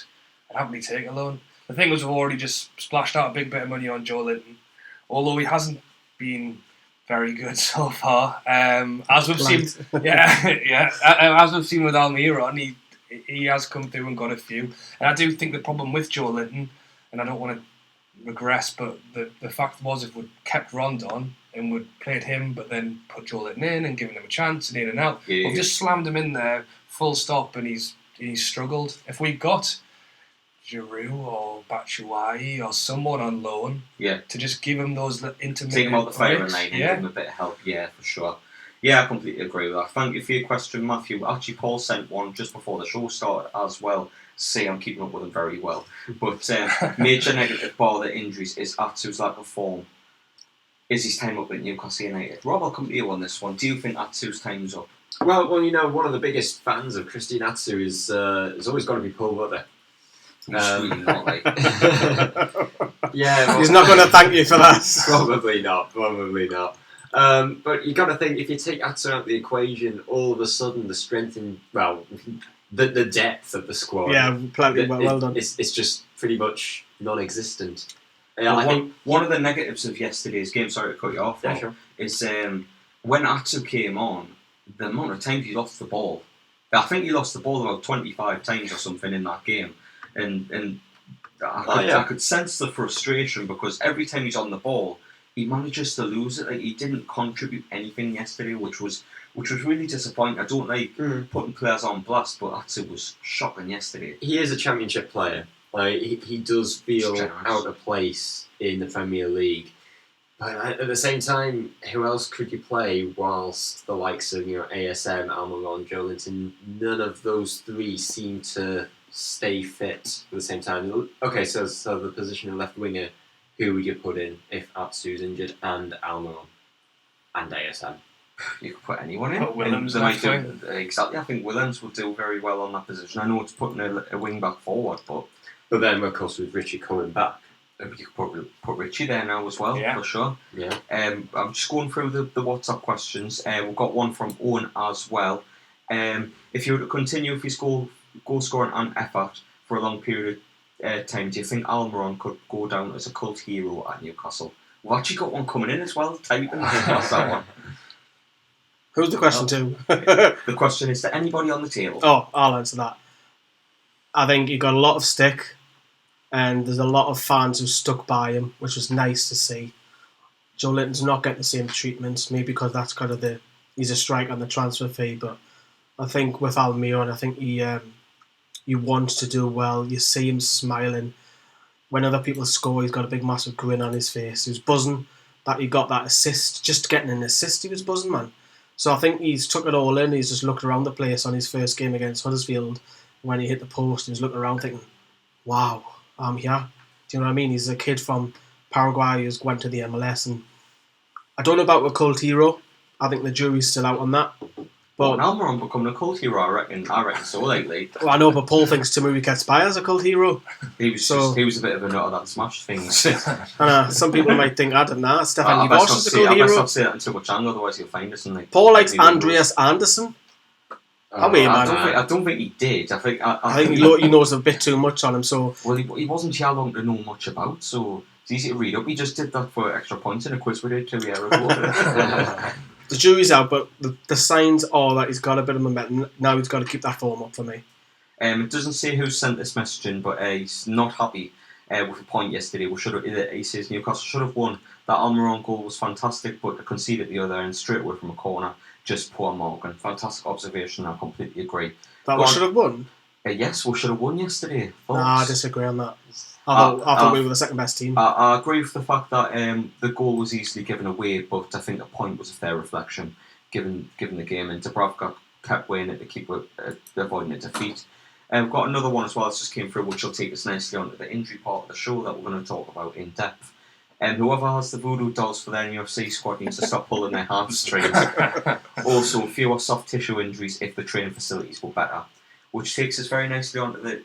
happily take a loan. The thing was, we've already just splashed out a big bit of money on Joelinton, although he hasn't been very good so far. As we've seen, as we've seen with Almiron, he has come through and got a few. And I do think the problem with Joelinton, and I don't want to regress, but the fact was, if we'd kept Rondon and we'd played him, but then put Joelinton in and given him a chance and in and out, we've just slammed him in there full stop, and he's struggled. If we got Giroud or Batshuayi or someone on loan, to just give him those intermittent take him out the firing line and yeah, give him a bit of help, for sure. Yeah, I completely agree with that. Thank you for your question, Matthew. Actually, Paul sent one just before the show started as well. Say I'm keeping up with him very well. But major negative bar the injuries is Atsu's lack of form. Is his time up at Newcastle United? Rob, I'll come to you on this one. Do you think Atsu's time's up? Well, you know, one of the biggest fans of Christian Atsu is always got to be Paul Butter. Not like. Yeah, well, he's not going to thank you for that. Probably not. But you got to think, if you take Atsu out of the equation, all of a sudden the strength in the depth of the squad. Yeah, plenty well done. It's just pretty much non-existent. I think one of the negatives of yesterday's game, sorry to cut you off, sure, is when Atsu came on, the amount of times he lost the ball. I think he lost the ball about 25 times or something in that game. And I could sense the frustration, because every time he's on the ball, he manages to lose it. Like, he didn't contribute anything yesterday, which was really disappointing. I don't like putting players on blast, but Atsu was shocking yesterday. He is a championship player. Like, he does feel out of place in the Premier League. But at the same time, who else could you play whilst the likes of ASM, Almiron, Joelinton? None of those three seem to stay fit at the same time. Okay, so the position of left winger, who would you put in if Atsu's injured and Almiron and ASM? You could put anyone in. Put Willems exactly. I think Willems would do very well on that position. I know it's putting a wing back forward, but then of course with Richie coming back, you could put Richie there now as well, for sure. Yeah. I'm just going through the WhatsApp questions. We've got one from Owen as well. If you were to continue with his goal scoring and effort for a long period of time, do you think Almiron could go down as a cult hero at Newcastle? We've actually got one coming in as well. Typing that's that one. Who's the question to? The question is to anybody on the table. Oh, I'll answer that. I think he got a lot of stick, and there's a lot of fans who stuck by him, which was nice to see. Joelinton's not getting the same treatment, maybe because that's kind of he's a strike on the transfer fee, but I think with Almiron, I think he wants to do well. You see him smiling. When other people score, he's got a big massive grin on his face. He was buzzing that he got that assist. Just getting an assist, he was buzzing, man. So I think he's took it all in. He's just looked around the place on his first game against Huddersfield. When he hit the post, he was looking around thinking, wow, I'm here. Do you know what I mean? He's a kid from Paraguay who's went to the MLS. And I don't know about a cult hero. I think the jury's still out on that. But Almiron becoming a cult hero, I reckon so lately. Well, I know, but Paul thinks Tamuri Ketspire a cult hero. He was a bit of a nutter that smashed things. Some people might think, I don't know, Stefan Bosch is a cult hero. I best not say that in too much anger, otherwise he'll find us. And Paul likes Andreas Andersen. I don't think he did. I think he knows a bit too much on him. So he wasn't too long to know much about, so it's easy to read up. He just did that for extra points in a quiz we did 2 years ago. The jury's out, but the signs are that he's got a bit of momentum. Now he's got to keep that form up for me. It doesn't say who sent this message in, but he's not happy. with a point yesterday. He says Newcastle should have won. That Almiron goal was fantastic, but to concede at the other end straight away from a corner, just poor Morgan. Fantastic observation. I completely agree. That we should have won. Yes, we should have won yesterday. Nah, I disagree on that. I thought we were the second best team. I agree with the fact that the goal was easily given away, but I think the point was a fair reflection given the game, and Dubravka kept weighing it to keep avoiding a defeat. We've got another one as well that just came through, which will take us nicely onto the injury part of the show that we're going to talk about in depth. Whoever has the voodoo dolls for their UFC squad needs to stop pulling their hamstrings. Also, fewer soft tissue injuries if the training facilities were better, which takes us very nicely onto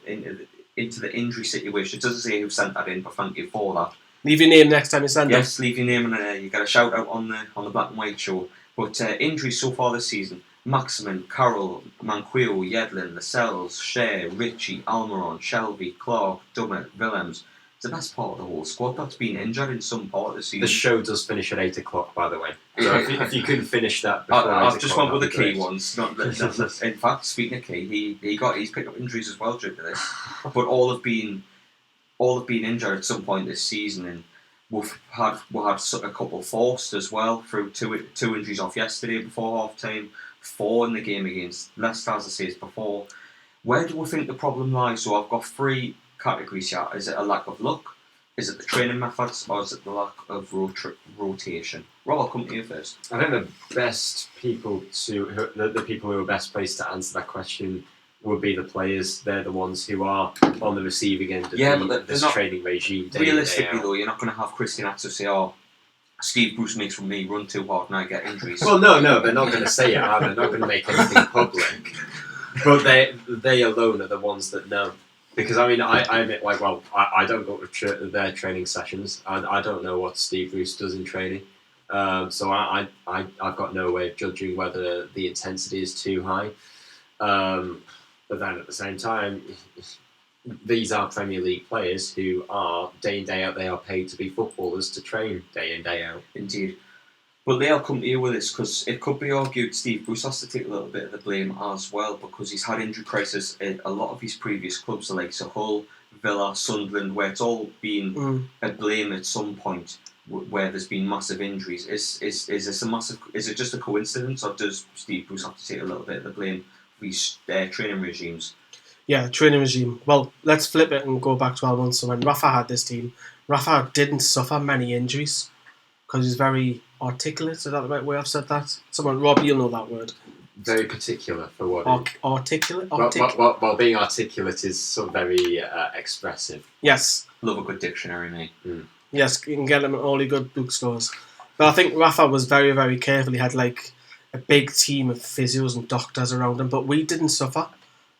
into the injury situation. It doesn't say who sent that in, but thank you for that. Leave your name next time you send it. Yes, leave your name and you get a shout out on the Black and White show. But injuries so far this season: Maximin, Carroll, Manquillo, Yedlin, Lascelles, Shea, Ritchie, Almiron, Shelby, Clark, Dummett, Willems. It's the best part of the whole squad that's been injured in some part of the season. The show does finish at 8 o'clock, by the way. So if you couldn't finish that before I've just went with the key ones. In fact, speaking of key, he's picked up injuries as well due to this. But all have been injured at some point this season, and we've had a couple forced as well through two injuries off yesterday before half time, 4 in the game against Leicester, as I said before. Where do we think the problem lies? So I've got 3 categories here. Is it a lack of luck? Is it the training methods, or is it the lack of rotation? Rob, I'll come to you first. I think the best people the people who are best placed to answer that question would be the players. They're the ones who are on the receiving end of this training regime. Realistically, though, you're not going to have Christian Atsu say, "Oh, Steve Bruce makes me run too hard and I get injuries." Well, no, they're not going to say it. They're not going to make anything public. But they alone are the ones that know. Because I admit, I don't go to their training sessions. I don't know what Steve Bruce does in training. So I've got no way of judging whether the intensity is too high. But then at the same time, these are Premier League players who are day in, day out, they are paid to be footballers to train day in, day out. Indeed. But they'll come to you with this, because it could be argued Steve Bruce has to take a little bit of the blame as well, because he's had injury crisis in a lot of his previous clubs, like Hull, Villa, Sunderland, where it's all been a blame at some point, where there's been massive injuries. Is this a massive? Is it just a coincidence, or does Steve Bruce have to take a little bit of the blame for his training regimes? Yeah, training regime. Well, let's flip it and go back 12 months. So when Rafa had this team, Rafa didn't suffer many injuries because he's very articulate. Is that the right way I've said that? Someone, Rob, you'll know that word. Very particular for what articulate. Well, being articulate is sort of very expressive. Yes. Love a good dictionary, mate. Yes, you can get them at all your good bookstores. But I think Rafa was very, very careful. He had like a big team of physios and doctors around him, but we didn't suffer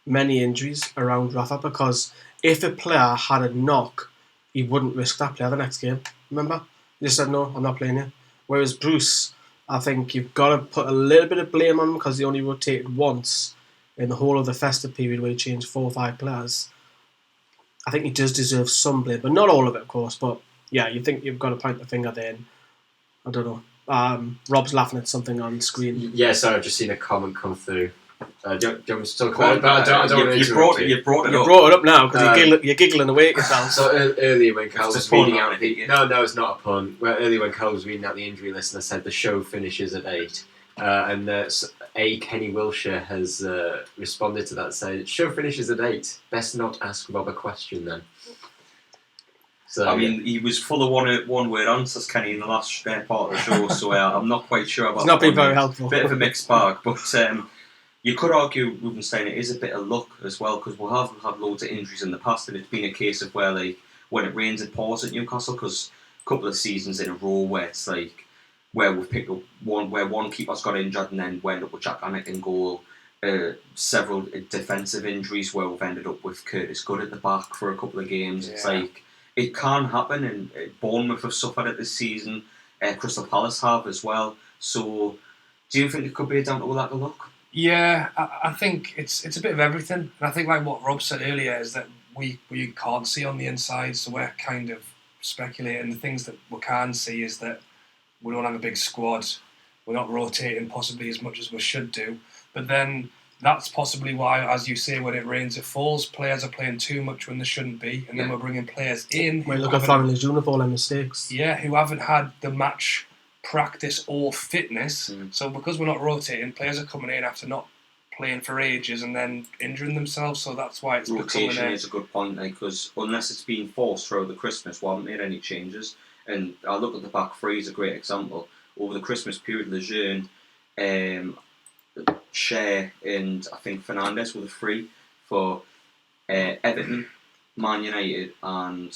many injuries around Rafa, because if a player had a knock, he wouldn't risk that player the next game. Remember? He just said, "No, I'm not playing you." Whereas Bruce, I think you've got to put a little bit of blame on him, because he only rotated once in the whole of the festive period where he changed 4 or 5 players. I think he does deserve some blame, but not all of it, of course. But yeah, you think you've got to point the finger there. And I don't know. Rob's laughing at something on screen. Yeah, sorry, I've just seen a comment come through. Do you want me to talk about it? But I don't want to interrupt you. You've brought it up now, because you're giggling away at yourself. So earlier when Carl was reading out no, it's not a pun. Well, earlier when Carl was reading out the injury list, and I said the show finishes at 8. And Kenny Wilshire has responded to that, saying, "Show finishes at 8. Best not ask Rob a question then." So, he was full of one-word answers, Kenny, in the last part of the show, so I'm not quite sure about. It's not been very helpful. Bit of a mixed bag, but you could argue, Rubenstein, it is a bit of luck as well, because we have had loads of injuries in the past, and it's been a case of where, like, when it rains, it pours at Newcastle, because a couple of seasons in a row where it's like, where we've picked up one keeper's got injured, and then we end up with Jack Anick in goal. Several defensive injuries where we've ended up with Curtis Good at the back for a couple of games. Yeah. It's like, it can happen, and Bournemouth have suffered it this season. Crystal Palace have as well. So, do you think it could be down to a lack of luck? Yeah, I think it's a bit of everything. And I think, like what Rob said earlier, is that we can't see on the inside, so we're kind of speculating. The things that we can see is that we don't have a big squad. We're not rotating possibly as much as we should do. But then that's possibly why, as you say, when it rains it falls, players are playing too much when they shouldn't be, and then we're bringing players in Well, who look at haven't- Lejeune with all their mistakes. who haven't had the match practice or fitness. So because we're not rotating, players are coming in after not playing for ages and then injuring themselves. So that's why it's rotation becoming is a good point, because unless it's been forced throughout the Christmas, we haven't made any changes. And I look at the back three as a great example. Over the Christmas period, Lejeune, Shea, and I think Fernandes were the three for Everton, Man United, and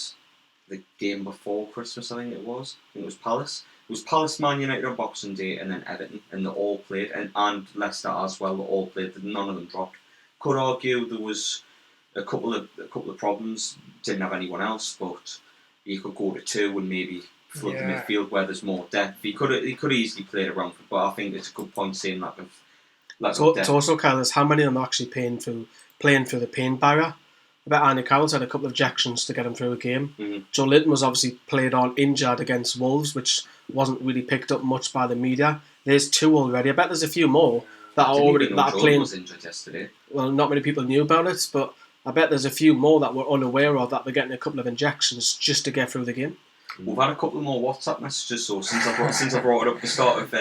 the game before Christmas, I think it was Palace. It was Palace, Man United on Boxing Day, and then Everton, and they all played, and Leicester as well. They all played. None of them dropped. Could argue there was a couple of problems. Didn't have anyone else, but you could go to two and maybe flood the midfield where there's more depth. He could easily played around, but I think it's a good point saying that. It's also, Kyle, is how many of them are actually playing through the pain barrier. I bet Andy Carroll's had a couple of ejections to get him through a game. Mm-hmm. Joe Linton was obviously played on injured against Wolves, which wasn't really picked up much by the media. There's two already. I bet there's a few more that are playing. Was injured yesterday. Well, not many people knew about it, but I bet there's a few more that we're unaware of that they're getting a couple of injections just to get through the game. We've had a couple more WhatsApp messages, so since I brought it up at the start of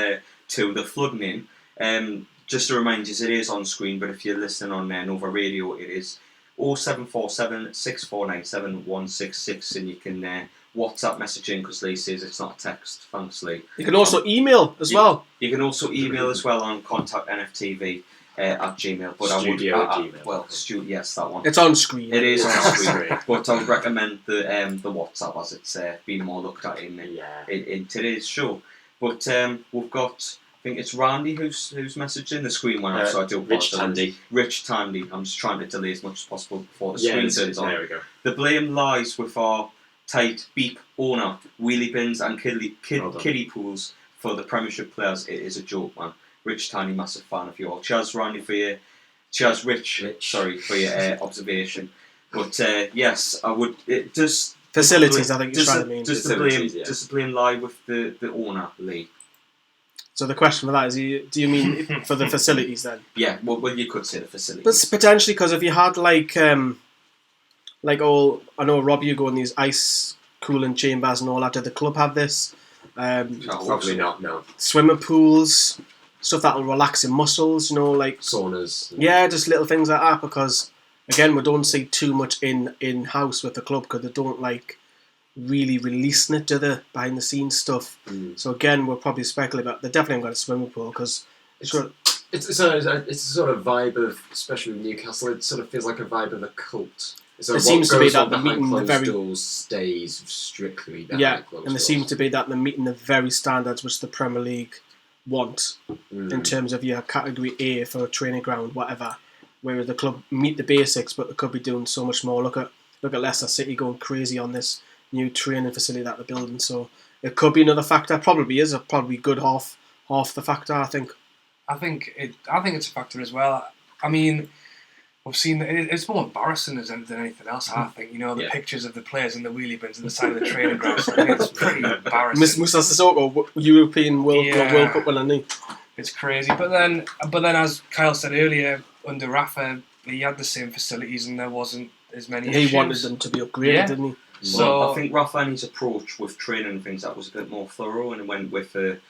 two, the flooding in. Just to remind you, it is on screen, but if you're listening on Nova Radio, it is 0747 6497 166, and you can WhatsApp message in, because Lee says it's not a text. Thanks, Lee. You can also email as well. You can also email as well on contactnftv at Gmail. But Gmail. Well, yes, that one. It's on screen. It is on screen, but I would recommend the WhatsApp, as it's been more looked at in today's show. But we've got, I think it's Randy who's messaging. The screen went off, so I do apologise. Rich Tandy. I'm just trying to delay as much as possible before the screen turns on. There we go. The blame lies with our tight beep owner, wheelie bins and kiddie pools for the Premiership players. It is a joke, man. Rich Tandy, massive fan of you all. Cheers, Randy, cheers, Rich. Sorry for your observation. But yes, I would. It does facilities. I think you're trying to mean. Does the blame lie with the owner, Lee? So the question for that is, do you mean for the facilities then? Yeah, well, you could say the facilities. But potentially, because if you had I know Rob, you go in these ice cooling chambers and all that. Did the club have this? Probably not. No. Swimming pools, stuff that will relax your muscles. Like saunas. Yeah, just little things like that. Because again, we don't see too much in house with the club, because they don't really releasing it to the behind the scenes stuff. So again, we're probably speculating about. They definitely haven't got a swimming pool, because it's a sort of vibe of, especially with Newcastle, it sort of feels like a vibe of a cult. So it seems to be that they're meeting the very doors stays strictly behind closed and it seems to be that they're meeting the very standards which the Premier League want in terms of your category A for a training ground, whatever. Whereas the club meet the basics, but they could be doing so much more. Look at Leicester City going crazy on this new training facility that they're building. So it could be another factor. Probably is probably good half the factor. I think. I think it's a factor as well. I mean, we've seen it's more embarrassing than anything else. I think the pictures of the players in the wheelie bins on the side of the training ground. I think it's pretty embarrassing. Musa Sissoko, European World Cup winner. It's crazy. But then, as Kyle said earlier, under Rafa, he had the same facilities and there wasn't as many issues. He wanted them to be upgraded, didn't he? So I think Rafa and his approach with training and things, that was a bit more thorough, and went with an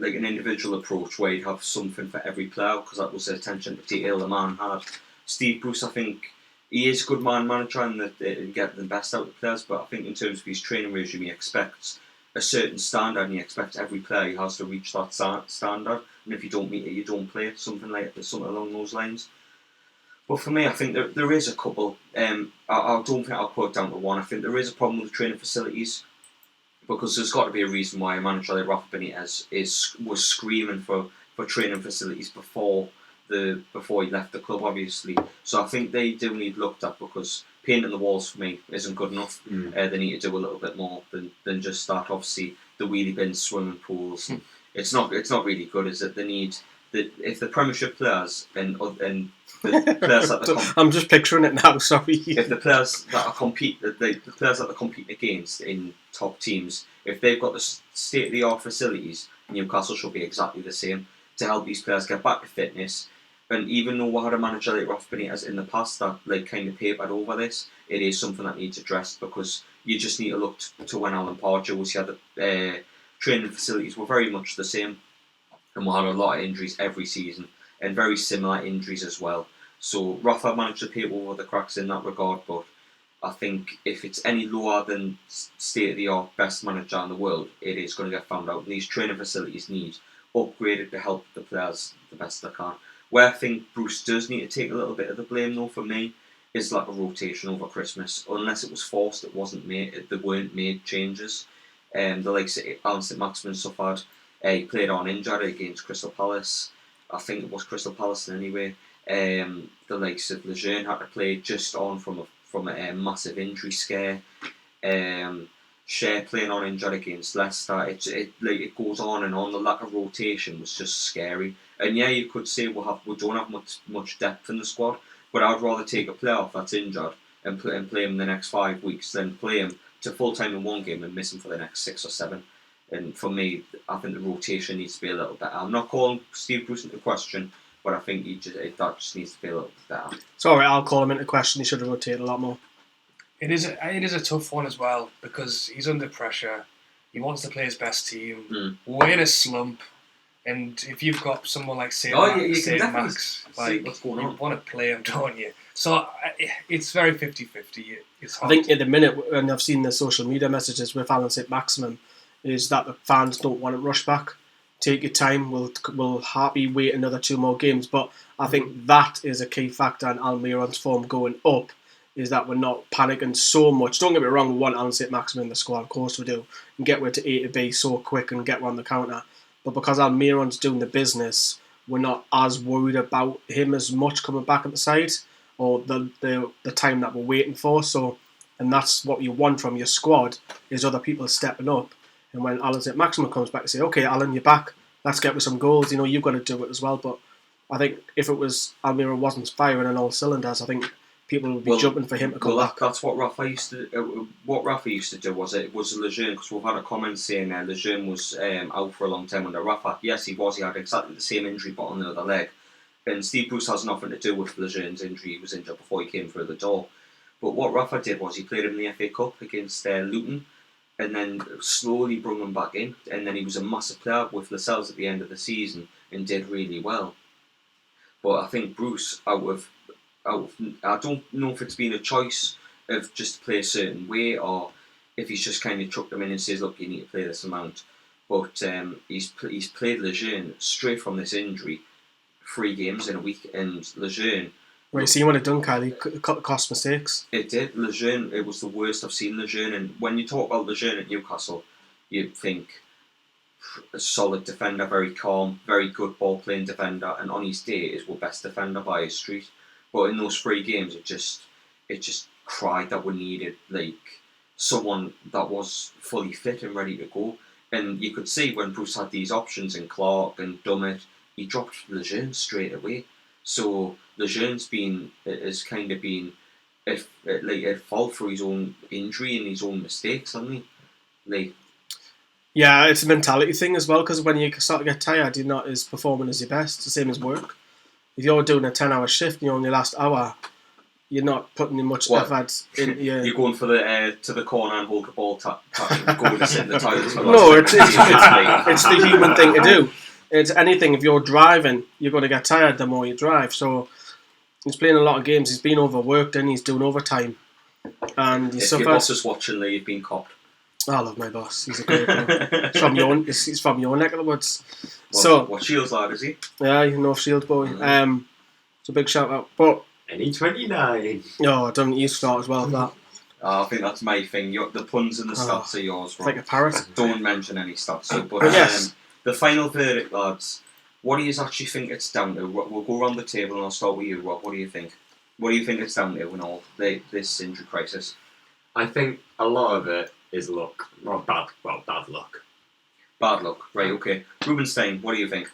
individual approach where you'd have something for every player, because that was the attention to detail the man had. Steve Bruce, I think he is a good man manager and get the best out of the players, but I think in terms of his training regime, he expects a certain standard, and he expects every player he has to reach that standard, and if you don't meet it, you don't play it, something along those lines. But for me, I think there is a couple. I don't think I'll put it down to one. I think there is a problem with the training facilities, because there's got to be a reason why a manager like Rafa Benitez was screaming for training facilities before he left the club, obviously. So I think they do need looked at, because painting the walls for me isn't good enough. They need to do a little bit more than just that. Obviously, the wheelie bins, swimming pools. It's not really good, is it? They need. If the Premiership players and the players that I'm just picturing it now. Sorry. If the players that are the players that they compete against in top teams, if they've got the state of the art facilities, Newcastle should be exactly the same to help these players get back to fitness, And even though we had a manager like Rafa Benitez in the past that like kind of papered over this, it is something that needs addressed, because you just need to look to when Alan Pardew was here. The training facilities were very much the same, and we had a lot of injuries every season, and very similar injuries as well. So Rafa managed to paper over the cracks in that regard, but I think if it's any lower than state-of-the-art best manager in the world, it is going to get found out. And these training facilities need upgraded to help the players the best they can. Where I think Bruce does need to take a little bit of the blame, though, for me, is like a rotation over Christmas. Unless it was forced, it wasn't made. There weren't made changes. The likes of Alan Saint-Maximin suffered. He played on injured against Crystal Palace. I think it was Crystal Palace anyway. The likes of Lejeune had to play just on from a massive injury scare. Shea playing on injured against Leicester. It goes on and on. The lack of rotation was just scary. And yeah, you could say we don't have much depth in the squad, but I'd rather take a player off that's injured and play him the next 5 weeks than play him to full time in one game and miss him for the next 6 or 7. And for me, I think the rotation needs to be a little better. I'm not calling Steve Bruce into question, but I think that just needs to be a little bit better. It's alright, I'll call him into question. He should have rotated a lot more. It is a tough one as well, because he's under pressure. He wants to play his best team. We're in a slump, and if you've got someone like Saint-Max, like, what's going on. You want to play him, don't you? So it's very 50-50. It's hard. I think at the minute, and I've seen the social media messages with Alan Saint-Maximin, is that the fans don't want to rush back. Take your time. We'll happy wait another 2 more games. But I think that is a key factor in Almiron's form going up, is that we're not panicking so much. Don't get me wrong, we want Alan Saint-Maximin in the squad, of course we do, and get where to A to B so quick and get one on the counter. But because Almiron's doing the business, we're not as worried about him as much coming back at the side, or the time that we're waiting for. So, and that's what you want from your squad, is other people stepping up. And when Alan Saint-Maximin comes back, to say, okay, Alan, you're back. Let's get with some goals. You've got to do it as well. But I think if it was Almiron wasn't firing on all cylinders, I think people would be jumping for him to come back. That's what Rafa used to. What Rafa used to do was Lejeune, because we've had a comment saying Lejeune was out for a long time under Rafa. Yes, he was. He had exactly the same injury, but on the other leg. And Steve Bruce has nothing to do with Lejeune's injury. He was injured before he came through the door. But what Rafa did was he played him in the FA Cup against Luton, and then slowly brought him back in. And then he was a massive player with Lascelles at the end of the season and did really well. But I think Bruce, I don't know if it's been a choice of just to play a certain way, or if he's just kind of chucked him in and says, look, you need to play this amount. But he's played Lejeune straight from this injury 3 games in a week, and Lejeune... Right, so you want it done, Kyle. He cost mistakes. It did. Lejeune, it was the worst I've seen Lejeune. And when you talk about Lejeune at Newcastle, you'd think a solid defender, very calm, very good ball-playing defender, and on his day is our best defender by his street. But in those 3 games, it just cried that we needed like someone that was fully fit and ready to go. And you could see when Bruce had these options in Clark and Dummett, he dropped Lejeune straight away. So Lejeune's has kind of been at fault for his own injury and his own mistakes, hasn't he? Yeah, it's a mentality thing as well, because when you start to get tired, you're not as performing as your best. It's the same as work. If you're doing a 10-hour shift and you're on your last hour, you're not putting in much effort in your... You're going for the to the corner and hold the ball, go to sit in the toilets. No, it's the human thing to do. It's anything. If you're driving, you're going to get tired the more you drive. So he's playing a lot of games. He's been overworked and he's doing overtime. And if your boss is watching, you've been copped. I love my boss. He's a great guy. He's from your neck of the woods. What Shields lad is he? Yeah, North Shield boy. It's a big shout out. But and he's 29. No, I don't use start as well. That. I think that's my thing. The puns and the stats are yours. Rob. Like a parrot. Don't mention any stats. But yes. The final verdict, lads. What do you actually think it's down to? We'll go around the table and I'll start with you, Rob. What do you think? What do you think it's down to in all this injury crisis? I think a lot of it is luck. Or bad luck. Bad luck, right, okay. Rubenstein, what do you think?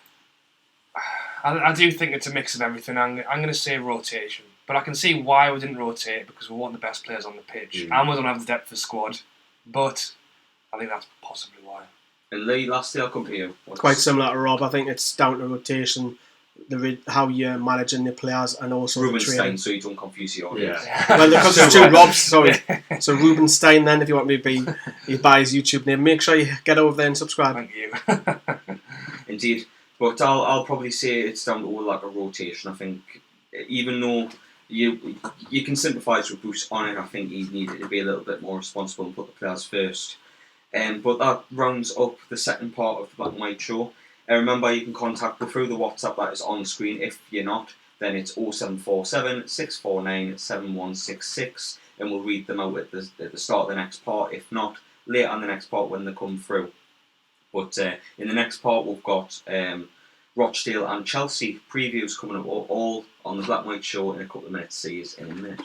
I do think it's a mix of everything. I'm going to say rotation. But I can see why we didn't rotate, because we want the best players on the pitch. And we don't have the depth of squad. But I think that's possibly why. And Lee, lastly, I'll come to you. Quite similar to Rob. I think it's down to rotation. how you're managing the players and also the training. Rubenstein, so you don't confuse the audience. Well, because there's two Robs, sorry. So Rubenstein then, if you want me to be, you buy his YouTube name. Make sure you get over there and subscribe. Thank you. Indeed. But I'll probably say it's down to like a rotation. I think even though you can sympathise with Bruce on it, I think he needed to be a little bit more responsible and put the players first. But that rounds up the second part of the Black and White Show. Remember, you can contact me through the WhatsApp that is on screen. If you're not, then it's 0747 649 7166, and we'll read them out at the start of the next part. If not, later on the next part when they come through. But in the next part, we've got Rochdale and Chelsea previews coming up, all on the Black and White Show in a couple of minutes. See you in a minute.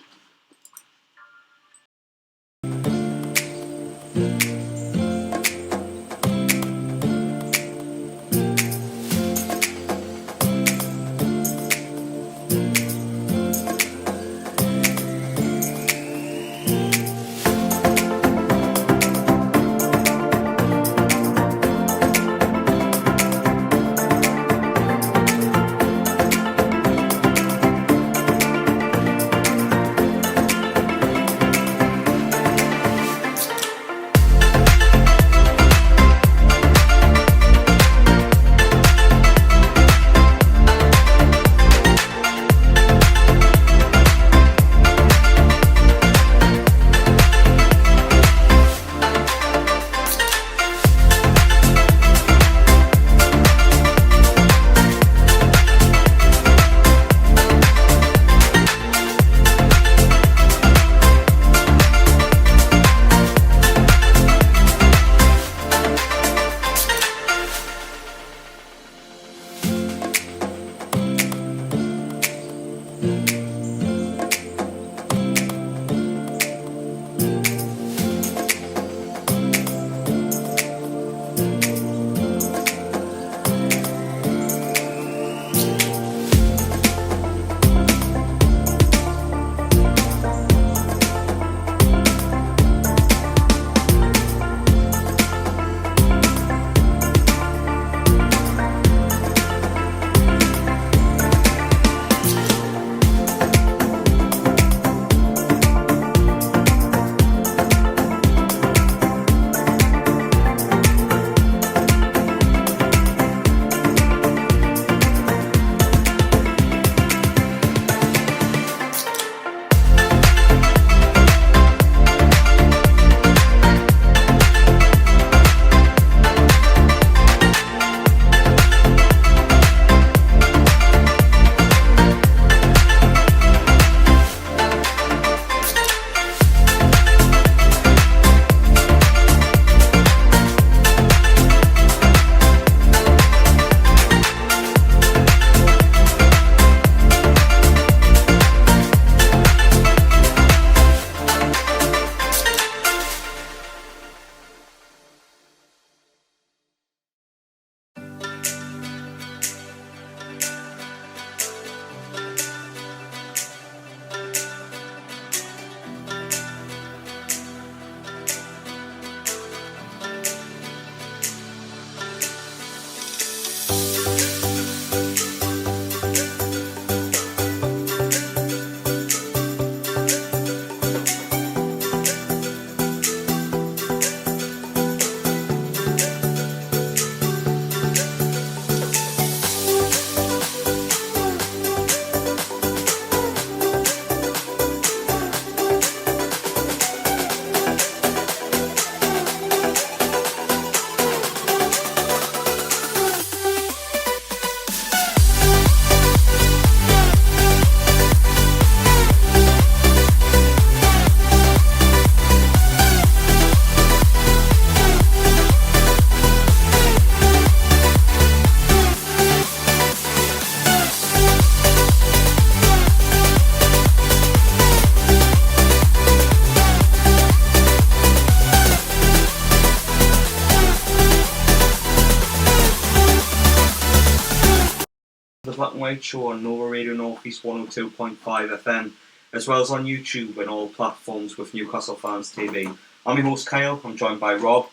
Black and White Show on Nova Radio Northeast 102.5 FM, as well as on YouTube and all platforms with Newcastle Fans TV. I'm your host Kyle, I'm joined by Rob,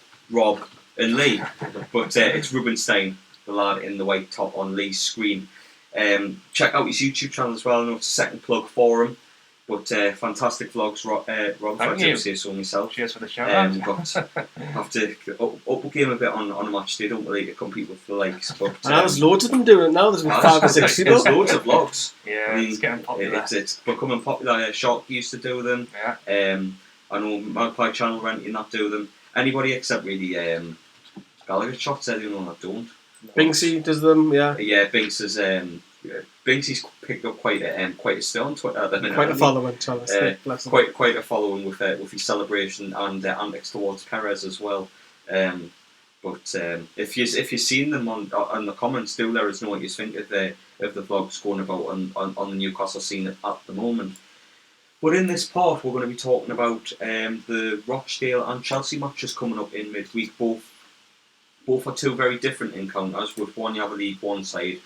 and Lee, but it's Rubenstein, the lad in the white top on Lee's screen. Check out his YouTube channel as well. I know it's a second plug for him, but fantastic vlogs. Rob, I do say so myself. Cheers for the shout out. Have to up the game a bit on a match day, don't really, to compete with the likes. But and there's loads of them doing it now. There's about 5 or 6 people. There's loads of vlogs. Yeah, it's getting popular. It's becoming popular. Shark used to do them. Yeah. I know Magpie Channel Renting that do them. Anybody except really Gallagher shots. Anyone that don't. Binksy does them. Yeah. Yeah, Binksy's picked up quite a stir on Twitter. Quite a following, quite a following with his celebration and antics towards Perez as well. But if you've seen them on the comments, do let us know what you think of the vlogs going about on the Newcastle scene at the moment. But in this part, we're going to be talking about the Rochdale and Chelsea matches coming up in midweek. Both are two very different encounters. With one, you have a League One side.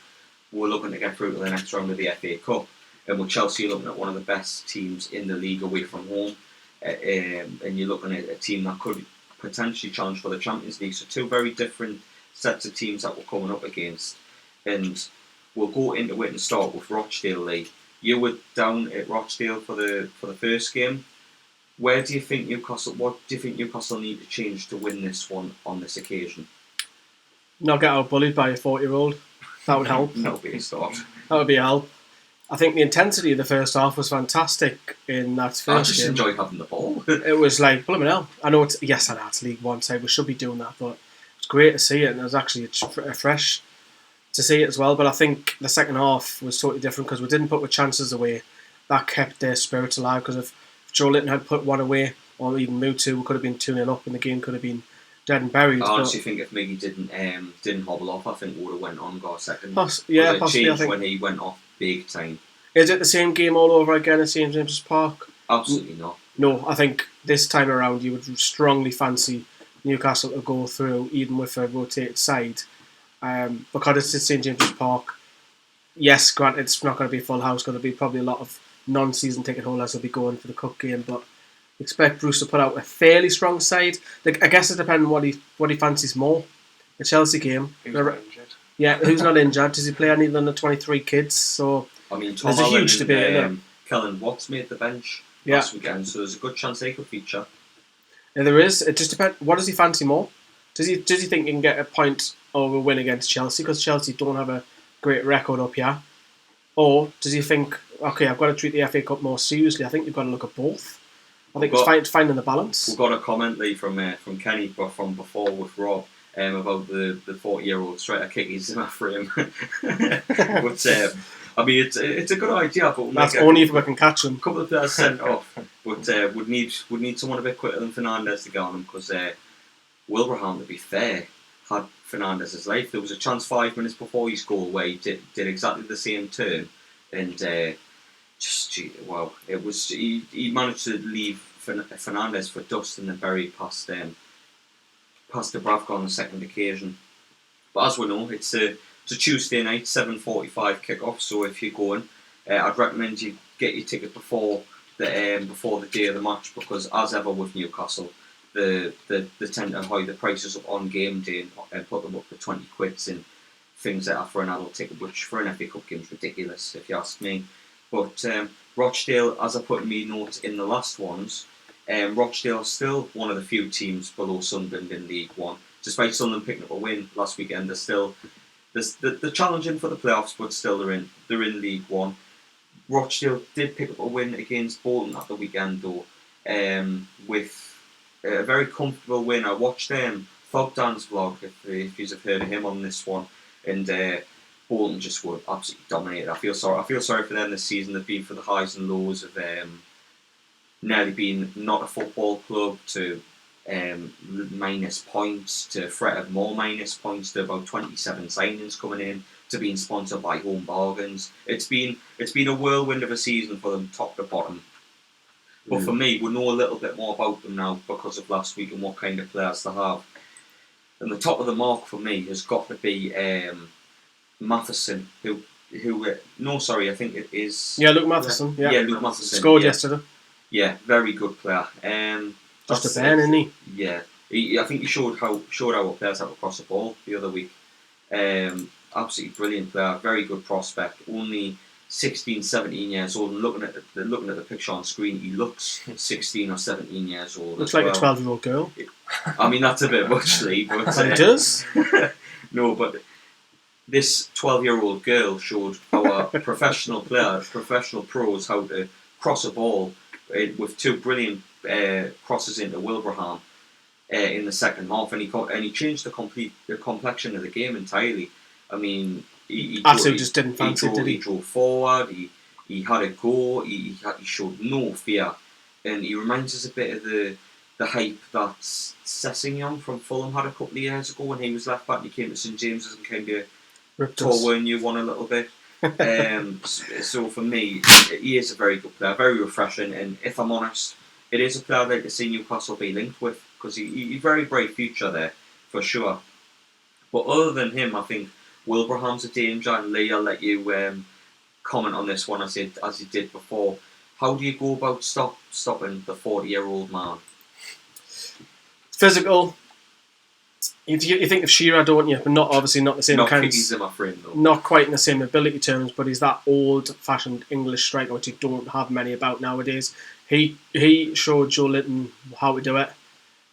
We're looking to get through to the next round of the FA Cup. And with Chelsea, you're looking at one of the best teams in the league away from home. And you're looking at a team that could potentially challenge for the Champions League. So two very different sets of teams that we're coming up against. And we'll go into it and start with Rochdale, Lee. You were down at Rochdale for the first game. What do you think Newcastle need to change to win this one on this occasion? Not get outbullied by a 40-year-old. That would help. That would be a start. That would be a help. I think the intensity of the first half was fantastic in that first game. I just enjoyed having the ball. It was like, blooming hell. I know it's League One side. We should be doing that, but it's great to see it, and it was actually fresh to see it as well. But I think the second half was totally different because we didn't put the chances away. That kept their spirits alive, because if Joe Linton had put one away, or even moved two, we could have been 2-0 up, and the game could have been dead and buried. I honestly think if Miggy didn't hobble off, I think we would have went on, got a second. Possibly. I think when he went off big time. Is it the same game all over again at St James's Park? Absolutely not. No, I think this time around you would strongly fancy Newcastle to go through, even with a rotated side. Because it's at St James's Park. Yes, granted, it's not going to be a full house. Going to be probably a lot of non-season ticket holders will be going for the cup game, but expect Bruce to put out a fairly strong side. I guess it depends on what he fancies more. The Chelsea game. Who's not injured? Yeah, who's not injured? Does he play any under 23 kids? So I mean, there's a huge debate. Kellen Watts made the bench last weekend, so there's a good chance they could feature. Yeah, there is. It just depends. What does he fancy more? Does he think he can get a point or a win against Chelsea, because Chelsea don't have a great record up here? Or does he think, okay, I've got to treat the FA Cup more seriously? I think you've got to look at both. I think it's finding the balance. We've got a comment, Lee, from Kenny from before with Rob about the 40-year-old striker kick he's in for him. But I mean, it's a good idea, but that's only if we can catch him. A couple of players sent off, but would need someone a bit quicker than Fernandes to get on him, because Wilbraham, to be fair, had Fernandes' life. There was a chance 5 minutes before his goal where he did exactly the same turn, and wow, it was he managed to leave Fernandes for dust and then bury past Dubravka on the second occasion. But as we know, it's a Tuesday night, 7:45 kick-off. So if you're going, I'd recommend you get your ticket before the day of the match, because as ever with Newcastle, they tend to hide the prices up on game day and put them up for 20 quids and things that are for an adult ticket, which for an FA Cup game is ridiculous if you ask me. But Rochdale, as I put in my notes in the last ones, Rochdale are still one of the few teams below Sunderland in League One. Despite Sunderland picking up a win last weekend, they're challenging for the playoffs, but still they're in League One. Rochdale did pick up a win against Bolton at the weekend, though, with a very comfortable win. I watched Thogdan's vlog, if you've heard of him on this one, and Bolton just were absolutely dominated. I feel sorry for them this season. They've been for the highs and lows of nearly being not a football club to minus points, to threat of more minus points, to about 27 signings coming in, to being sponsored by Home Bargains. It's been a whirlwind of a season for them, top to bottom. But for me, we know a little bit more about them now because of last week and what kind of players they have. And the top of the mark for me has got to be Matheson, I think it is... Yeah, Luke Matheson. Yeah, Luke Matheson. Scored yesterday. Yeah, very good player. Just a ban, isn't he? Yeah. I think he showed how players have to cross the ball the other week. Absolutely brilliant player, very good prospect. Only 16, 17 years old, and looking at the picture on screen, he looks 16 or 17 years old. Looks like a 12-year-old girl. I mean, that's a bit much, Lee, but It does. no, but this 12-year-old girl showed our professional pros how to cross a ball with two brilliant crosses into Wilbraham in the second half, and he changed the complexion of the game entirely. I mean, he just didn't fancy it, did he? He drove forward, he had a go, he showed no fear, and he reminds us a bit of the hype that Sessegnon from Fulham had a couple of years ago when he was left back and he came to St James's and kind of tore you one a little bit. So for me, he is a very good player, very refreshing, and if I'm honest, it is a player I'd like to see Newcastle be linked with, because he's very bright future there, for sure. But other than him, I think Wilbraham's a danger, and Lee, I'll let you comment on this one as you did before. How do you go about stopping the 40-year-old man? Physical. You think of Shearer, don't you? But not obviously not the same kind. Not quite in the same ability terms, but he's that old-fashioned English striker which you don't have many about nowadays. He showed Joe Linton how to do it.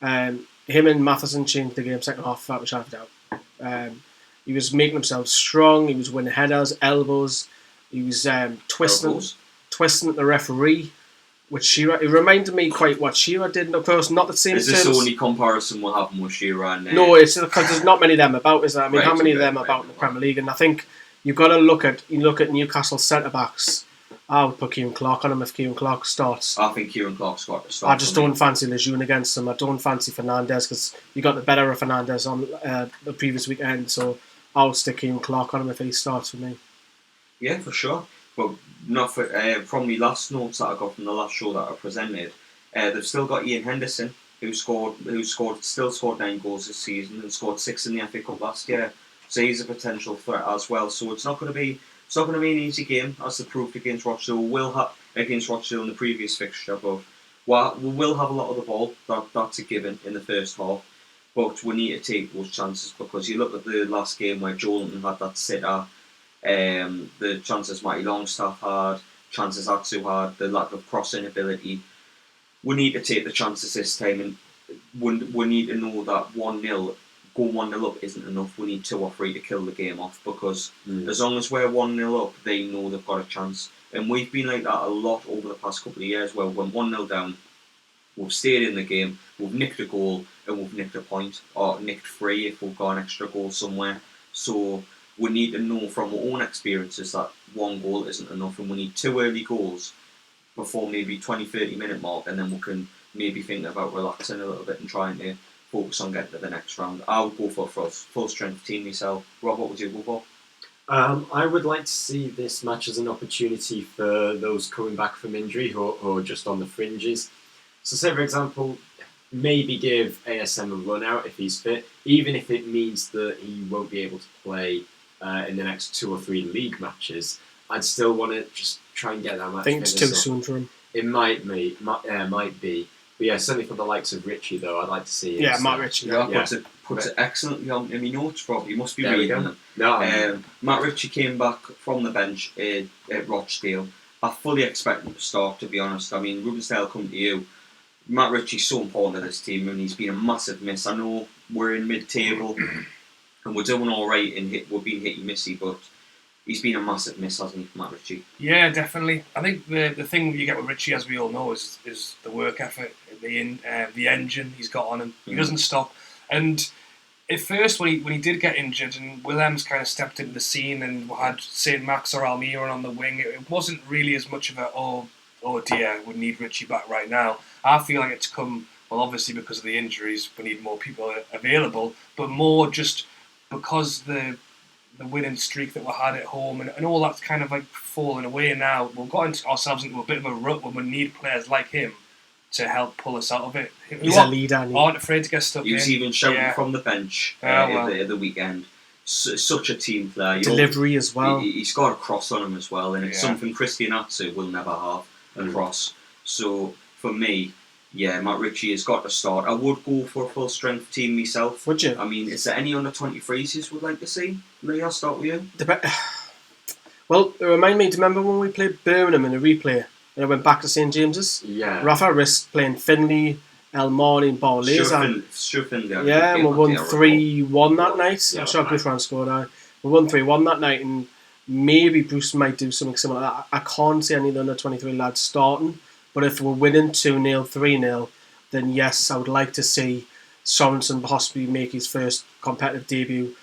Him and Matheson changed the game second half without a shadow of doubt. He was making himself strong. He was winning headers, elbows. He was twisting at the referee. With Shearer, it reminded me quite what Shearer did. Of course, not the same. Is this the only comparison we'll have with Shearer? And, no, it's because there's not many of them about, is there? I mean, how many of them about in the Premier League? And I think you've got to look at Newcastle centre backs. I would put Kieran Clark on him if Kieran Clark starts. I think Kieran Clark's got to start. I just don't fancy Lejeune against him. I don't fancy Fernandes because you got the better of Fernandes on the previous weekend. So I'll stick Kieran Clark on him if he starts for me. Yeah, for sure. But not for, from the last notes that I got from the last show that I presented, they've still got Ian Henderson, who still scored 9 goals this season and scored 6 in the FA Cup last year. So he's a potential threat as well. So it's not going to be an easy game, as they proved against Rochdale. Against Rochdale in the previous fixture, but we will have a lot of the ball. That's a given in the first half. But we need to take those chances, because you look at the last game where Jolinton had that sitter. The chances Matty Longstaff had, chances Atsu had, the lack of crossing ability. We need to take the chances this time, and we need to know that 1-0, going 1-0 up isn't enough. We need 2 or 3 to kill the game off, because as long as we're 1-0 up, they know they've got a chance. And we've been like that a lot over the past couple of years, where when 1-0 down, we've stayed in the game, we've nicked a goal, and we've nicked a point, or nicked 3 if we've got an extra goal somewhere. So we need to know from our own experiences that 1 goal isn't enough, and we need 2 early goals before maybe 20-30 minute mark, and then we can maybe think about relaxing a little bit and trying to focus on getting to the next round. I would go for a full strength team myself. Rob, what would you go for? I would like to see this match as an opportunity for those coming back from injury or just on the fringes. So say, for example, maybe give ASM a run out if he's fit, even if it means that he won't be able to play in the next 2 or 3 league matches. I'd still want to just try and get that match. I think it's too soon for him. It might be. But yeah, certainly for the likes of Richie, though, I'd like to see him. Yeah, Matt Ritchie. Puts it excellently on my notes, Rob. You must be there reading them. No, Matt Ritchie came back from the bench at Rochdale. I fully expect him to start, to be honest. I mean, Rubensdale come to you. Matt Ritchie's so important to this team, and he's been a massive miss. I know we're in mid-table and we're doing all right, and we're being hitty-missy, but he's been a massive miss, hasn't he, for Matt Ritchie? Yeah, definitely. I think the thing you get with Ritchie, as we all know, is the work ethic, the engine he's got on him. He doesn't stop. And at first, when he did get injured, and Willems kind of stepped into the scene, and we had Saint-Max or Almiron on the wing, it wasn't really as much of a oh dear, we need Ritchie back right now. I feel like it's come, well, obviously because of the injuries, we need more people available, but more just because the winning streak that we had at home and all that's kind of like falling away now. We've got ourselves into a bit of a rut when we need players like him to help pull us out of it. He's a leader. Aren't afraid to get stuck in. He was even shouting from the bench at the weekend. Such a team player. Delivery as well. He's got a cross on him as well, and it's something Christian Atsu will never have, a cross. So for me, Yeah, Matt Ritchie has got to start. I would go for a full strength team myself. Would you? I mean, is there any under 23s you would like to see? Lee, I'll start with you. Well, remind me, do you remember when we played Birmingham in a replay and I went back to St James's? Yeah. Rafa risked playing Finley, Almiron and Barlaser. Sure, Finley. Yeah, and we won 3-1 that night. Yeah, I'm sure Gouffran scored. We won 3-1 that night, and maybe Bruce might do something similar to that. I can't see any of the under 23 lads starting, but if we're winning 2-0, 3-0, then yes, I would like to see Sorensen possibly make his first competitive debut.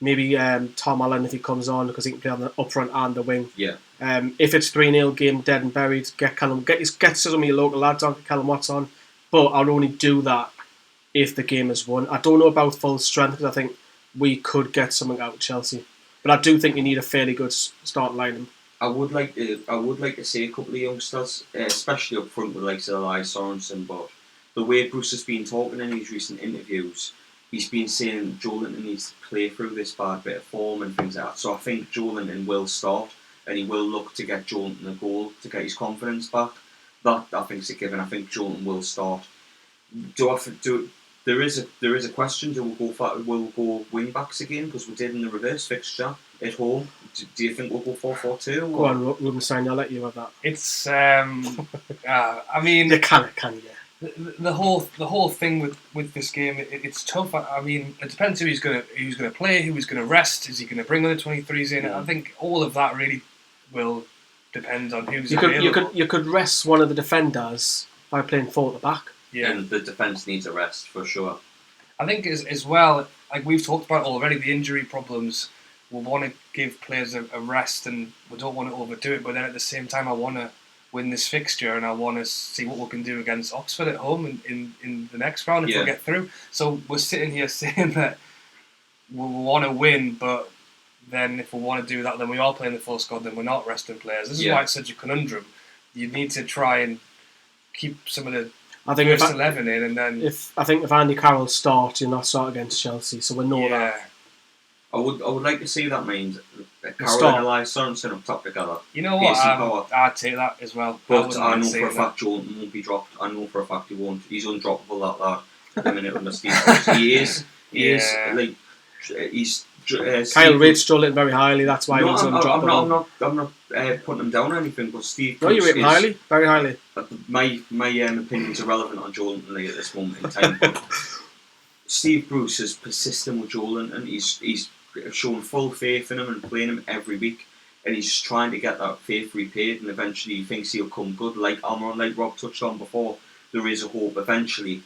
Maybe Tom Allen if he comes on, because he can play on the up front and the wing. Yeah. If it's 3-0 game dead and buried, get some of your local lads on, get Callum Watts on. But I'll only do that if the game is won. I don't know about full strength, because I think we could get something out of Chelsea. But I do think you need a fairly good start lineup. I would like to see a couple of youngsters, especially up front with like Elias Sorensen. But the way Bruce has been talking in his recent interviews, he's been saying Joelinton needs to play through this bad bit of form and things like that. So I think Joelinton will start, and he will look to get Joelinton a goal to get his confidence back. That I think is a given. I think Joelinton will start. There is a question. Will we go wing backs again, because we did in the reverse fixture at home? Do you think we'll go 4-4-2? Go on, Rubenstein, I'll let you have that. It's I mean, You can you? the whole thing with this game, it's tough. I mean, it depends who's going to play, who's going to rest. Is he going to bring the 23s in? I think all of that really will depend on who's available. You could rest one of the defenders by playing 4 at the back. Yeah, And the defence needs a rest for sure. I think as well, like we've talked about already, the injury problems. We want to give players a rest, and we don't want to overdo it. But then at the same time, I want to win this fixture, and I want to see what we can do against Oxford at home in the next round if we get through. So we're sitting here saying that we want to win, but then if we want to do that, then we are playing the full squad, then we're not resting players. This is why it's such a conundrum. You need to try and keep some of the first 11 in, and then if Andy Carroll starts, you'll not start against Chelsea, so we know that. I would like to see that means Carroll and Elias Sorensen up top together. You know what? I'd take that as well. But I know for a fact Jordan won't be dropped. I know for a fact he won't. He's undroppable, that lad. At the minute under Steve Bruce. He is. Like he's. Kyle rates Joelinton very highly. That's why he's undroppable. I'm not putting him down or anything. But Steve No, Bruce you rate him highly, very highly. My opinions are relevant on Joelinton at this moment in time. But Steve Bruce is persistent with Joelinton. He's shown full faith in him and playing him every week, and he's just trying to get that faith repaid, and eventually he thinks he'll come good. Like Almiron, like Rob touched on before, there is a hope eventually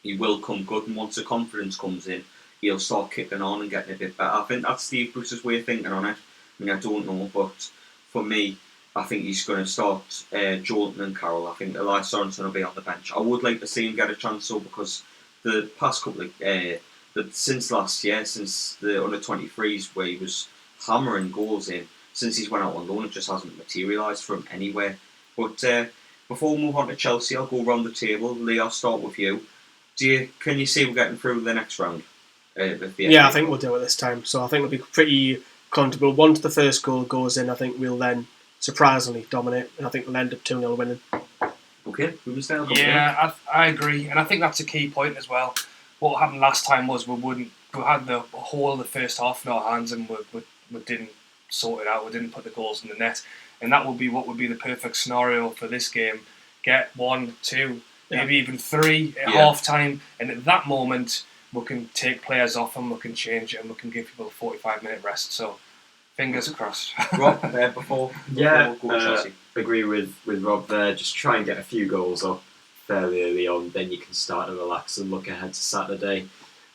he will come good, and once the confidence comes in, he'll start kicking on and getting a bit better. I think that's Steve Bruce's way of thinking on it. I mean, I don't know, but for me, I think he's going to start Joelinton and Carroll. I think Elias Sorensen will be on the bench. I would like to see him get a chance though, because the past couple of since last year, since the under 23s where he was hammering goals in, since he's went out on loan, it just hasn't materialised for him anywhere. But before we move on to Chelsea, I'll go round the table. Lee, I'll start with you. Can you see we're getting through the next round? I think we'll do it this time. So I think it'll be pretty comfortable. Once the first goal goes in, I think we'll then surprisingly dominate, and I think we'll end up 2-0 winning. Okay, yeah, I agree, and I think that's a key point as well. What happened last time was we had the whole of the first half in our hands, and we didn't sort it out. We didn't put the goals in the net, and that would be what would be the perfect scenario for this game. Get 1, 2, maybe even 3 at half time, and at that moment we can take players off and we can change it, and we can give people a 45-minute rest. So fingers crossed. Rob, before we go to Chelsea. Agree with Rob there. Just try and get a few goals up fairly early on, then you can start to relax and look ahead to Saturday.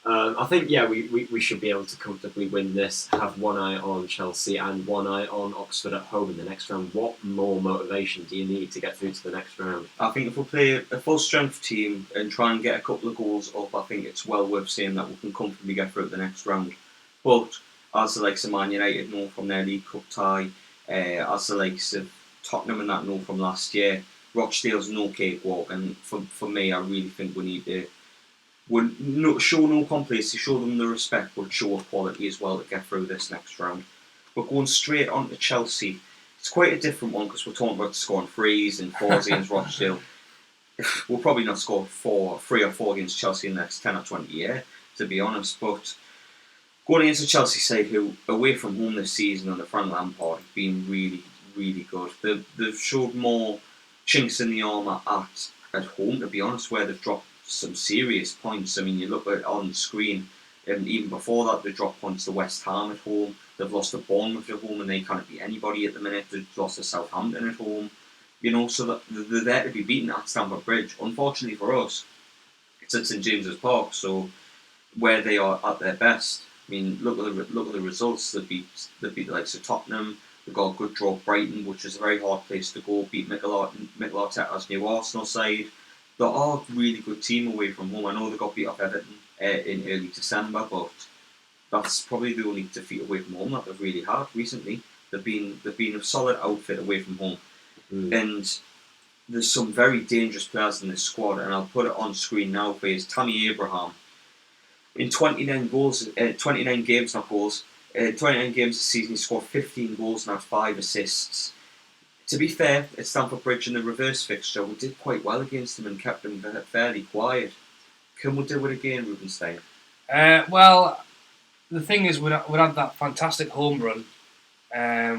I think we should be able to comfortably win this, have one eye on Chelsea and one eye on Oxford at home in the next round. What more motivation do you need to get through to the next round? I think if we play a full strength team and try and get a couple of goals up, I think it's well worth saying that we can comfortably get through the next round. But as the likes of Man United know from their League Cup tie, as the likes of Tottenham and that know from last year, Rochdale's no cakewalk, and for me, I really think we need to show no complacency, show them the respect, but show quality as well to get through this next round. But going straight on to Chelsea, it's quite a different one because we're talking about scoring threes and fours against Rochdale. we'll probably not score 3 or 4 against Chelsea in the next 10 or 20 years, to be honest. But going against a Chelsea side who, away from home this season under Frank Lampard, have been really, really good. They've showed more chinks in the armour at home, to be honest, where they've dropped some serious points. I mean, you look at it on the screen, and even before that, they dropped points to West Ham at home. They've lost to Bournemouth at home, and they can't beat anybody at the minute. They've lost to Southampton at home. So that they're there to be beaten at Stamford Bridge. Unfortunately for us, it's at St James's Park, so where they are at their best. I mean, look at the results. They beat the likes of Tottenham. They got a good draw at Brighton, which is a very hard place to go. Beat Mikel Arteta's new Arsenal side. They are a really good team away from home. I know they got beat off Everton in early December, but that's probably the only defeat away from home that they've really had recently. They've been a solid outfit away from home. And there's some very dangerous players in this squad, and I'll put it on screen now for you. Tammy Abraham. In 29 games this season, he scored 15 goals and had 5 assists. To be fair, at Stamford Bridge in the reverse fixture, we did quite well against him and kept him fairly quiet. Can we do it again, Rubenstein? Well, the thing is, we'd had that fantastic home run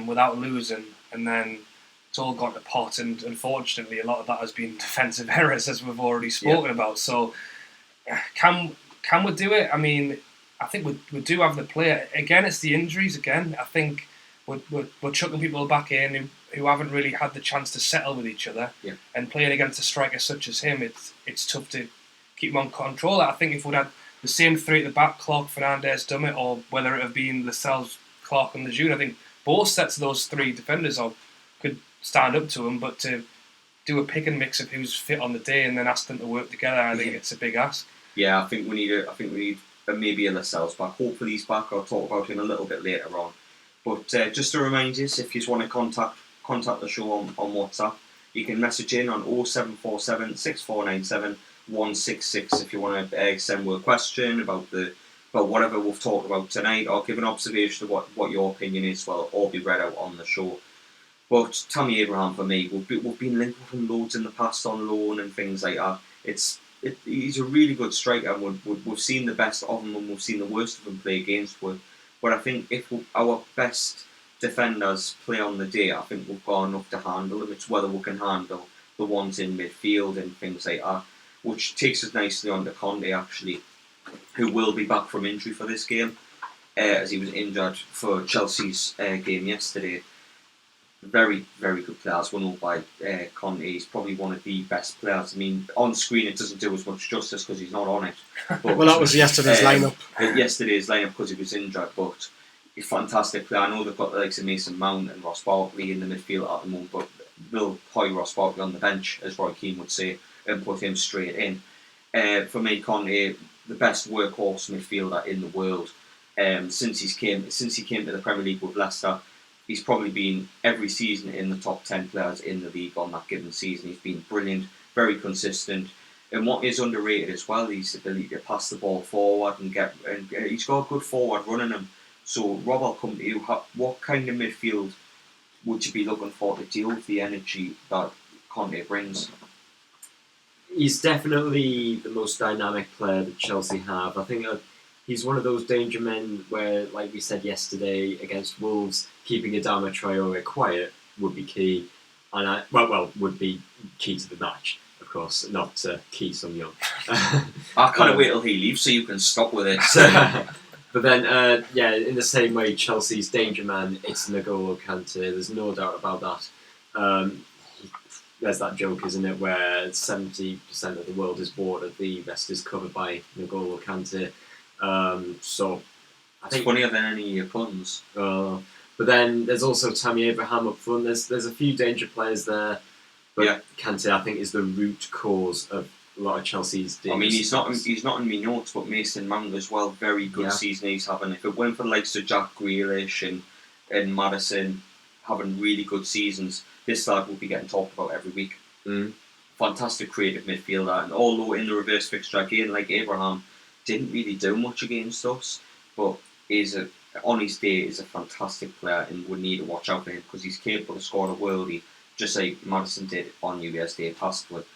without losing, and then it's all gone to pot, and unfortunately a lot of that has been defensive errors, as we've already spoken about. So can we do it? I mean, I think we do have the player. Again, it's the injuries again. I think we're chucking people back in who haven't really had the chance to settle with each other. And playing against a striker such as him, it's tough to keep him on control. I think if we'd had the same 3 at the back, Clark, Fernandes, Dummett, or whether it have been Lascelles, Clark and Lejeune, I think both sets of those 3 defenders could stand up to him, but to do a pick and mix of who's fit on the day and then ask them to work together, I think it's a big ask. Yeah, I think we need maybe a Lascelles back. Hopefully he's back. I'll talk about him a little bit later on. But just to remind you, if you just want to contact the show on WhatsApp, you can message in on 0747 6497 166 if you want to send me a question about whatever we've talked about tonight, or give an observation of what your opinion is. Well, all be read out on the show. But Tammy Abraham, for me, we've been linked with him loads in the past on loan and things like that. He's a really good striker. We've seen the best of him and we've seen the worst of him play against us. But I think if our best defenders play on the day, I think we've got enough to handle them. It's whether we can handle the ones in midfield and things like that, which takes us nicely on to Conte, actually, who will be back from injury for this game, as he was injured for Chelsea's game yesterday. Very, very good players. Won all by Conte. He's probably one of the best players. I mean, on screen it doesn't do as much justice because he's not on it. But, well, that was yesterday's lineup. Yesterday's lineup because he was injured, but he's a fantastic player. I know they've got the likes of Mason Mount and Ross Barkley in the midfield at the moment, but they'll play Ross Barkley on the bench, as Roy Keane would say, and put him straight in. For me, Conte, the best workhorse midfielder in the world. Since he came to the Premier League with Leicester, he's probably been every season in the top 10 players in the league on that given season. He's been brilliant, very consistent, and what is underrated as well, his ability to pass the ball forward and he's got a good forward running him. So, Rob, I'll come to you. What kind of midfield would you be looking for to deal with the energy that Conte brings? He's definitely the most dynamic player that Chelsea have. I think he's one of those danger men where, like we said yesterday against Wolves, keeping Adama Traore quiet would be key, and would be key to the match, of course, not key Sung Young. I can't wait till he leaves so you can stop with it. But then, in the same way, Chelsea's danger man, it's N'Golo Kante. There's no doubt about that. There's that joke, isn't it, where 70% of the world is water, the rest is covered by N'Golo Kante. So I think it's funnier than any of your puns. But then there's also Tammy Abraham up front. There's a few danger players there, but Kante, I think, is the root cause of a lot of Chelsea's danger. I mean, he's not in my notes, but Mason Mount as well. Very good season he's having. If it went for the likes of Jack Grealish and Maddison having really good seasons, this lad will be getting talked about every week. Fantastic creative midfielder, and although in the reverse fixture again, like Abraham, didn't really do much against us, but on his day is a fantastic player, and we need to watch out for him because he's capable of scoring a worldie, just like Maddison did on New Year's Day past with.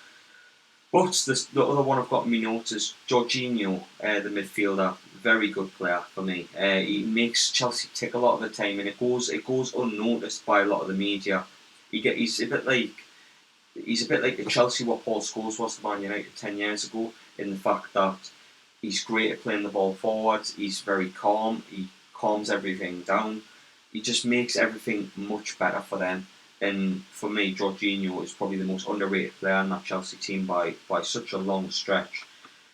But the other one I've got in my notes is Jorginho, the midfielder. Very good player for me. He makes Chelsea take a lot of the time, and it goes unnoticed by a lot of the media. He's a bit like the Chelsea what Paul Scholes was to Man United 10 years ago, in the fact that he's great at playing the ball forward. He's very calm. He calms everything down. He just makes everything much better for them. And for me, Jorginho is probably the most underrated player in that Chelsea team by such a long stretch.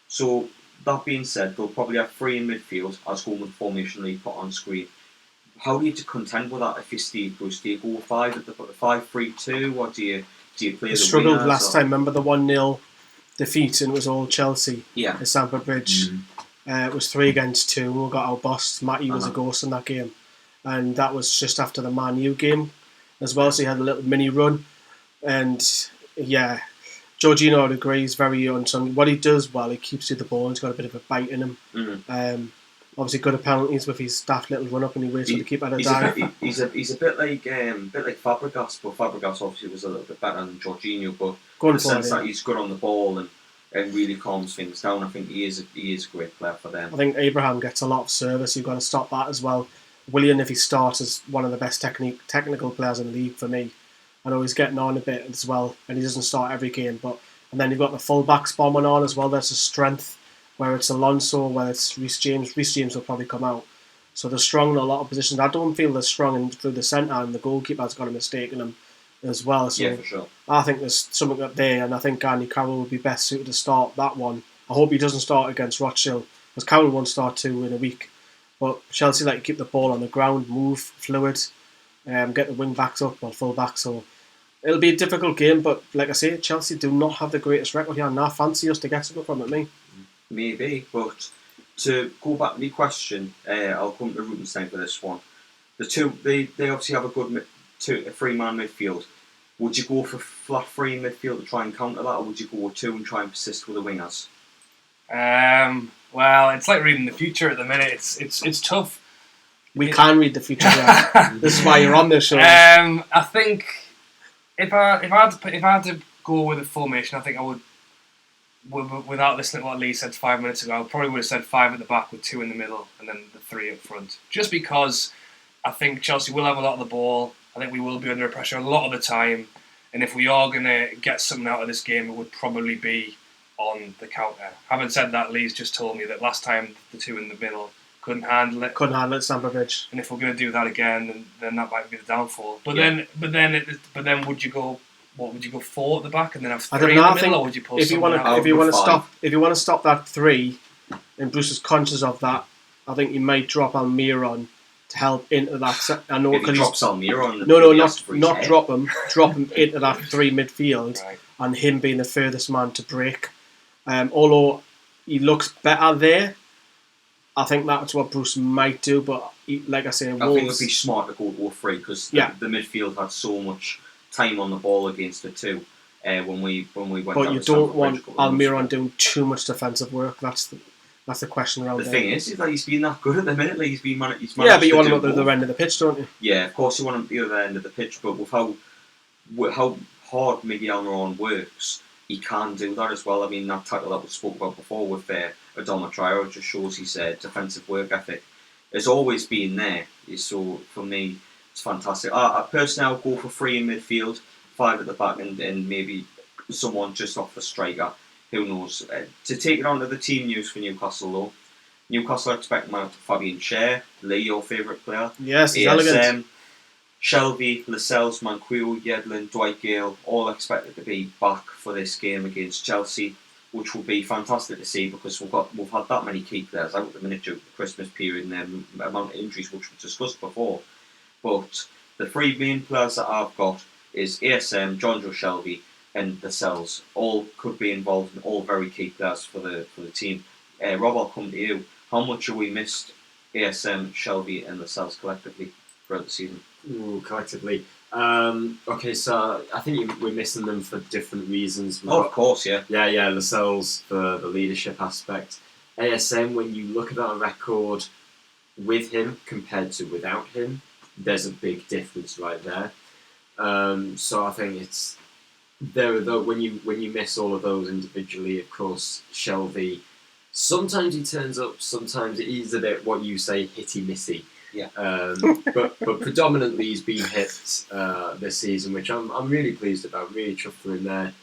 So that being said, they'll probably have 3 in midfield, as going with the formation they put on screen. How do you contend with that if you're Steve Bruce? Do you go 5 at the 5-3-2, or do you play the struggled wingers, last time. Remember the 1-0 defeat, and it was all Chelsea at Stamford Bridge. It was 3-2. We got our boss. Matty was a ghost in that game, and that was just after the Man U game as well. So he had a little mini run, and Jorginho, I would agree, he's very unsung. What he does well, he keeps you the ball. He's got a bit of a bite in him. Obviously good at penalties with his daft little run up, and he waits for the keeper to dive. He's a bit like Fabregas, but Fabregas obviously was a little bit better than Jorginho. But in the sense that he's good on the ball and really calms things down, I think he is a great player for them. I think Abraham gets a lot of service. You've got to stop that as well. Willian, if he starts, is one of the best technical players in the league for me. I know he's getting on a bit as well, and he doesn't start every game. And then you've got the full-backs bombing on as well. That's a strength. Whether it's Alonso, whether it's Reece James will probably come out. So they're strong in a lot of positions. I don't feel they're strong through the centre, and the goalkeeper's got a mistake in him as well. So yeah, for sure. I think there's something up there, and I think Andy Carroll would be best suited to start that one. I hope he doesn't start against Rochdale, because Carroll won't start 2 in a week. But Chelsea like to keep the ball on the ground, move, fluid, get the wing backs up or full backs. So it'll be a difficult game, but like I say, Chelsea do not have the greatest record here, and I fancy us to get something from it, me. Maybe, but to go back to the question, I'll come to Rubenstein for this one. The two, they obviously have a 3-man midfield. Would you go for flat 3 in midfield to try and counter that, or would you go with 2 and try and persist with the wingers? Well, it's like reading the future at the minute. It's tough. We can read the future. This is why you're on this show. I think if I had to go with a formation, I think I would. Without listening to what Lee said 5 minutes ago, I probably would have said 5 at the back with 2 in the middle and then the 3 up front. Just because I think Chelsea will have a lot of the ball. I think we will be under pressure a lot of the time. And if we are going to get something out of this game, it would probably be on the counter. Having said that, Lee's just told me that last time the 2 in the middle couldn't handle it. Couldn't handle it, Stamford Bridge. And if we're going to do that again, then that might be the downfall. But then would you go? What would you go 4 at the back and then have 3 in the middle, or would you pull if you want to stop that 3, and Bruce is conscious of that, I think you might drop Almiron to help into that. I know because he drops Almiron. Not drop him into that 3 midfield, right. And him being the furthest man to break. Although he looks better there, I think that's what Bruce might do. But like I say, I think it would be smart to go 3 because the midfield had so much time on the ball against the 2 when we went. But you don't want Almiron doing too much defensive work. That's the question around the there. The thing is that he's been that good at the minute. Like he's managed but you want him at the other end of the pitch, don't you? Yeah, of course you want him at the other end of the pitch. But with how hard Miguel Almiron works, he can do that as well. I mean, that tackle that we spoke about before with Adama Traore just shows his defensive work ethic has always been there. So for me, it's fantastic. I personally, I'll go for 3 in midfield, 5 at the back, and maybe someone just off the striker. Who knows? To take it on to the team news for Newcastle, though. Newcastle expect Fabian Schär, Lee, your favourite player. Yes, he's elegant. Shelvey, Lascelles, Manquillo, Yedlin, Dwight Gayle, all expected to be back for this game against Chelsea, which will be fantastic to see because we've had that many key players out at the minute due to the Christmas period and the amount of injuries which we discussed before. But the 3 main players that I've got is ASM, Jonjo Shelvey, and Lascelles. All could be involved and all very key players for the team. Rob, I'll come to you. How much have we missed ASM, Shelvey, and Lascelles collectively throughout the season? Collectively. Okay, so I think we're missing them for different reasons. Of course, yeah. Yeah, Lascelles for the leadership aspect. ASM, when you look at our record with him compared to without him, there's a big difference right there. So I think when you miss all of those individually, of course, Shelvey. Sometimes he turns up. Sometimes he's a bit what you say hitty missy. Yeah. But predominantly he's been hit this season, which I'm really pleased about. Really chuffed for him there.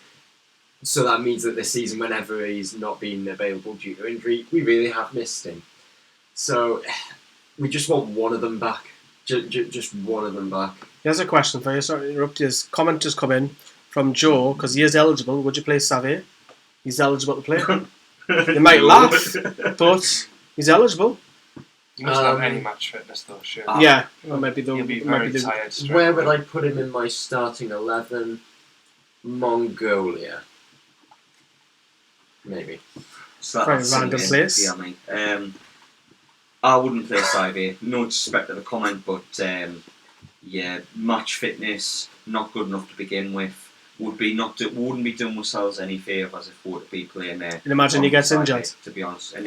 So that means that this season, whenever he's not been available due to injury, we really have missed him. So we just want one of them back. Just one of them back. Here's a question for you. Sorry to interrupt you. His comment just come in from Joe, because he is eligible. Would you play Savay? He's eligible to play. You might laugh, but he's eligible. He must have any match fitness though, sure. Yeah, or maybe He'll be very tired. Where would I put him in my starting 11? Mongolia. Maybe. So Very that's random place. Yeah, mate. I wouldn't play Savay. No disrespect to the comment, but yeah, match fitness not good enough to begin with. Wouldn't be doing ourselves any favours if we were to be playing there. And imagine he gets injured. To be honest, and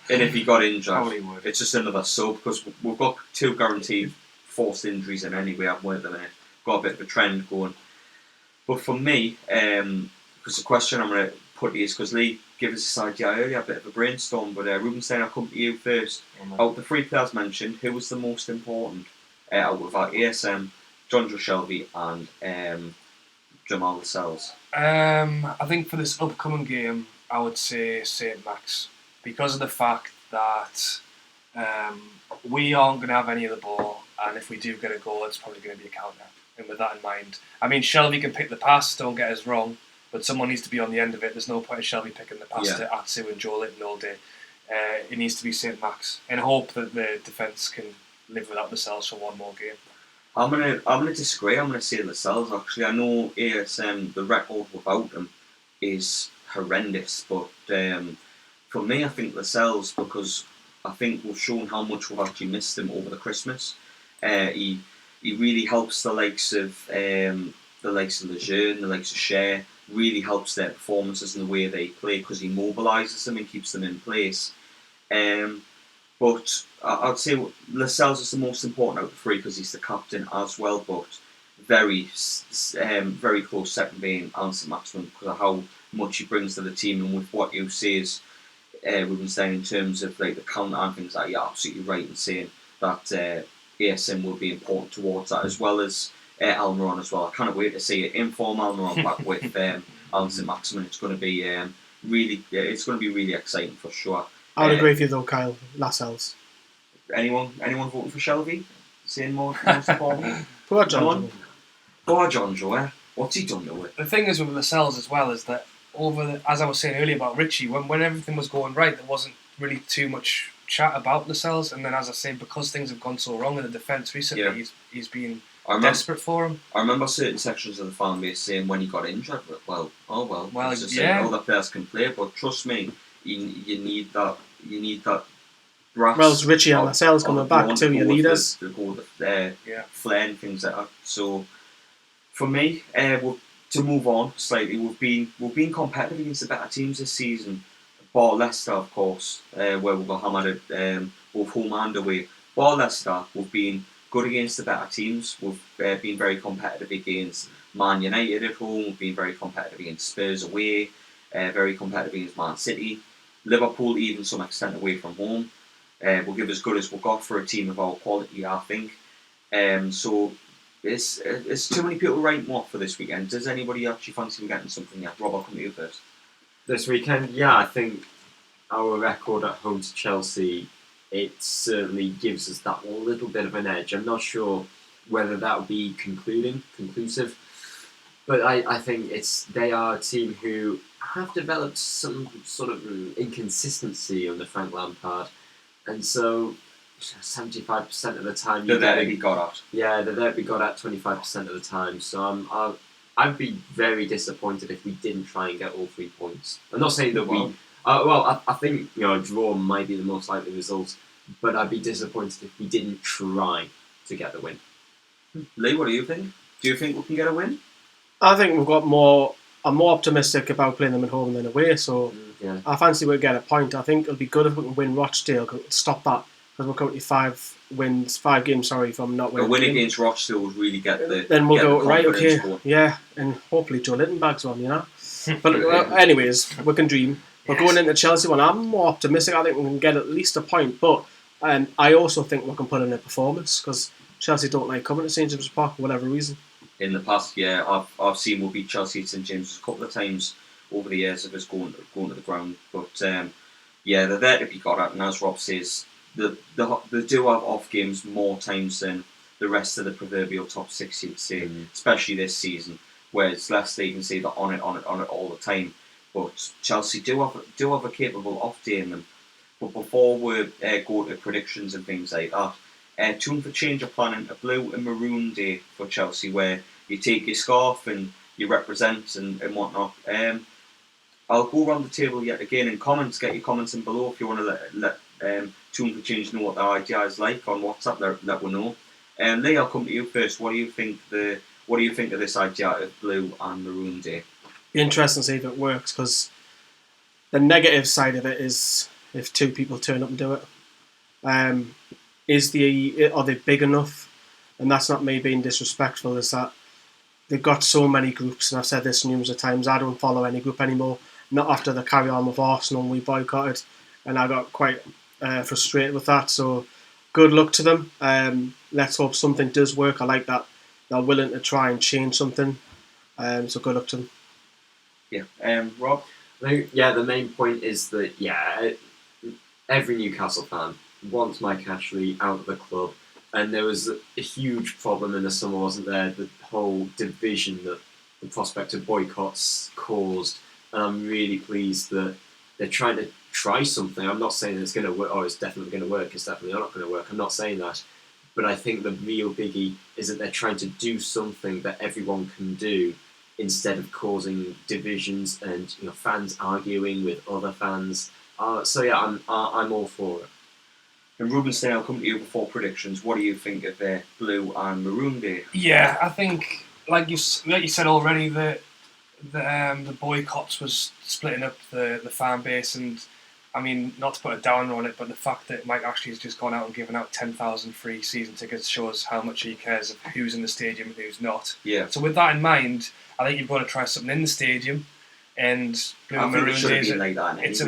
if he got injured, Probably would. it's just another sub, because we've got 2 guaranteed forced injuries in anyway. I've worked them in it. Got a bit of a trend going. But for me, because the question I'm going to put is, because Lee gave us this idea earlier, a bit of a brainstorm, but Rubenstein, I'll come to you first. Out of the 3 players mentioned, who was the most important out of our ASM, John Joe Shelvey and Jamal Lascelles? I think for this upcoming game, I would say Saint-Max, because of the fact that we aren't going to have any of the ball, and if we do get a goal, it's probably going to be a counter. And with that in mind, I mean, Shelvey can pick the pass, don't get us wrong, but someone needs to be on the end of it. There's no point in Shelvey picking the pass to Atsu and Joe Litton all day. It needs to be Saint-Max, in hope that the defence can live without Lascelles for one more game. I'm gonna disagree. I'm gonna say Lascelles. Actually, I know ASM, the record without him is horrendous, but for me, I think Lascelles, because I think we've shown how much we've actually missed him over the Christmas. He really helps the likes of Lejeune, the likes of Cher. Really helps their performances and the way they play, because he mobilises them and keeps them in place. But I'd say Lascelles is the most important out of the 3 because he's the captain as well, but very close second being saint-maximin because of how much he brings to the team, and with what you say is Rubenstein in terms of like the counter and things like that. You're absolutely right in saying that ASM will be important towards that, as well as Almiron as well. I can't wait to see it. Inform Almiron back with saint-maximin. It's going to be really exciting for sure. I would agree with you though, Kyle. Lascelles. Anyone voting for Shelvey? Saying most important? Poor John. Poor John Joe. What's he done to it? The thing is with Lascelles as well is that as I was saying earlier about Richie, when everything was going right, there wasn't really too much chat about Lascelles, and then as I say, because things have gone so wrong in the defence recently, he's been desperate for him. I remember certain sections of the fan base saying when he got injured, well, it's just yeah. Other players can play, but trust me, you need that brass. Well, it's Richie and Lascelles coming back too, you need us. To go with flair and things like that. So for me, to move on slightly, we've been competitive against the better teams this season. Bar Leicester, of course, where we got hammered both home and away. Bar Leicester, we've been good against the better teams. We've been very competitive against Man United at home. We've been very competitive against Spurs away. Very competitive against Man City. Liverpool, even some extent away from home, will give as good as we've got for a team of our quality, I think. So it's too many people writing off for this weekend. Does anybody actually fancy getting something? Yeah, Rob, I'll come to you first. This weekend, yeah, I think our record at home to Chelsea, it certainly gives us that little bit of an edge. I'm not sure whether that will be conclusive, but I think they are a team who have developed some sort of inconsistency under Frank Lampard, and so 75% of the time they're there to be got at. Yeah, they're there to be got at 25% of the time. So I'd be very disappointed if we didn't try and get all 3 points. I'm not saying that I think a draw might be the most likely result, but I'd be disappointed if we didn't try to get the win. Lee, what do you think? Do you think we can get a win? I think I'm more optimistic about playing them at home than away, so I fancy we'll get a point. I think it'll be good if we can win Rochdale, stop that, because we're currently 5 wins, 5 games, from not A winning. win the game. against Rochdale would really get the. Then we'll get go the right, confidence okay, going. yeah, and hopefully Joe Littenberg's one, But anyways, we can dream. But going into Chelsea one, I'm more optimistic. I think we can get at least a point, but I also think we can put in a performance because Chelsea don't like coming to St James's Park for whatever reason. In the past, I've seen we'll beat Chelsea at St James's a couple of times over the years of us going to the ground. But they're there to be got at, and as Rob says, they do have off games more times than the rest of the proverbial top 6, you'd say, especially this season, where it's Leicester, you can say they're on it all the time. But Chelsea do have a capable off day in them. But before we go to predictions and things like that, Tune for Change are planning a blue and maroon day for Chelsea, where you take your scarf and you represent and whatnot. I'll go around the table yet again in comments. Get your comments in below if you want to let Tune for Change know what their idea is like on WhatsApp. Let we know. Lee, I'll come to you first. What do you think of this idea of blue and maroon day? Be interesting to see if it works because the negative side of it is if 2 people turn up and do it. Are they big enough? And that's not me being disrespectful. Is that they've got so many groups, and I've said this numerous of times. I don't follow any group anymore. Not after the carry on with Arsenal, we boycotted, and I got quite frustrated with that. So, good luck to them. Let's hope something does work. I like that they're willing to try and change something. So, good luck to them. Yeah, Rob. I think, the main point is that every Newcastle fan wants Mike Ashley out of the club, and there was a huge problem in the summer, wasn't there? The whole division that the prospect of boycotts caused, and I'm really pleased that they're trying to try something. I'm not saying it's going to work. It's definitely going to work. It's definitely not going to work. I'm not saying that, but I think the real biggie is that they're trying to do something that everyone can do, instead of causing divisions and fans arguing with other fans. I'm all for it. And Rubenstein, I'll come to you before predictions. What do you think of blue and maroon day? Yeah, I think like you said already, the boycotts was splitting up the fan base, and I mean, not to put a downer on it, but the fact that Mike Ashley has just gone out and given out 10,000 free season tickets shows how much he cares of who's in the stadium and who's not. Yeah. So with that in mind, I think you've got to try something in the stadium, and blue and maroon days. It's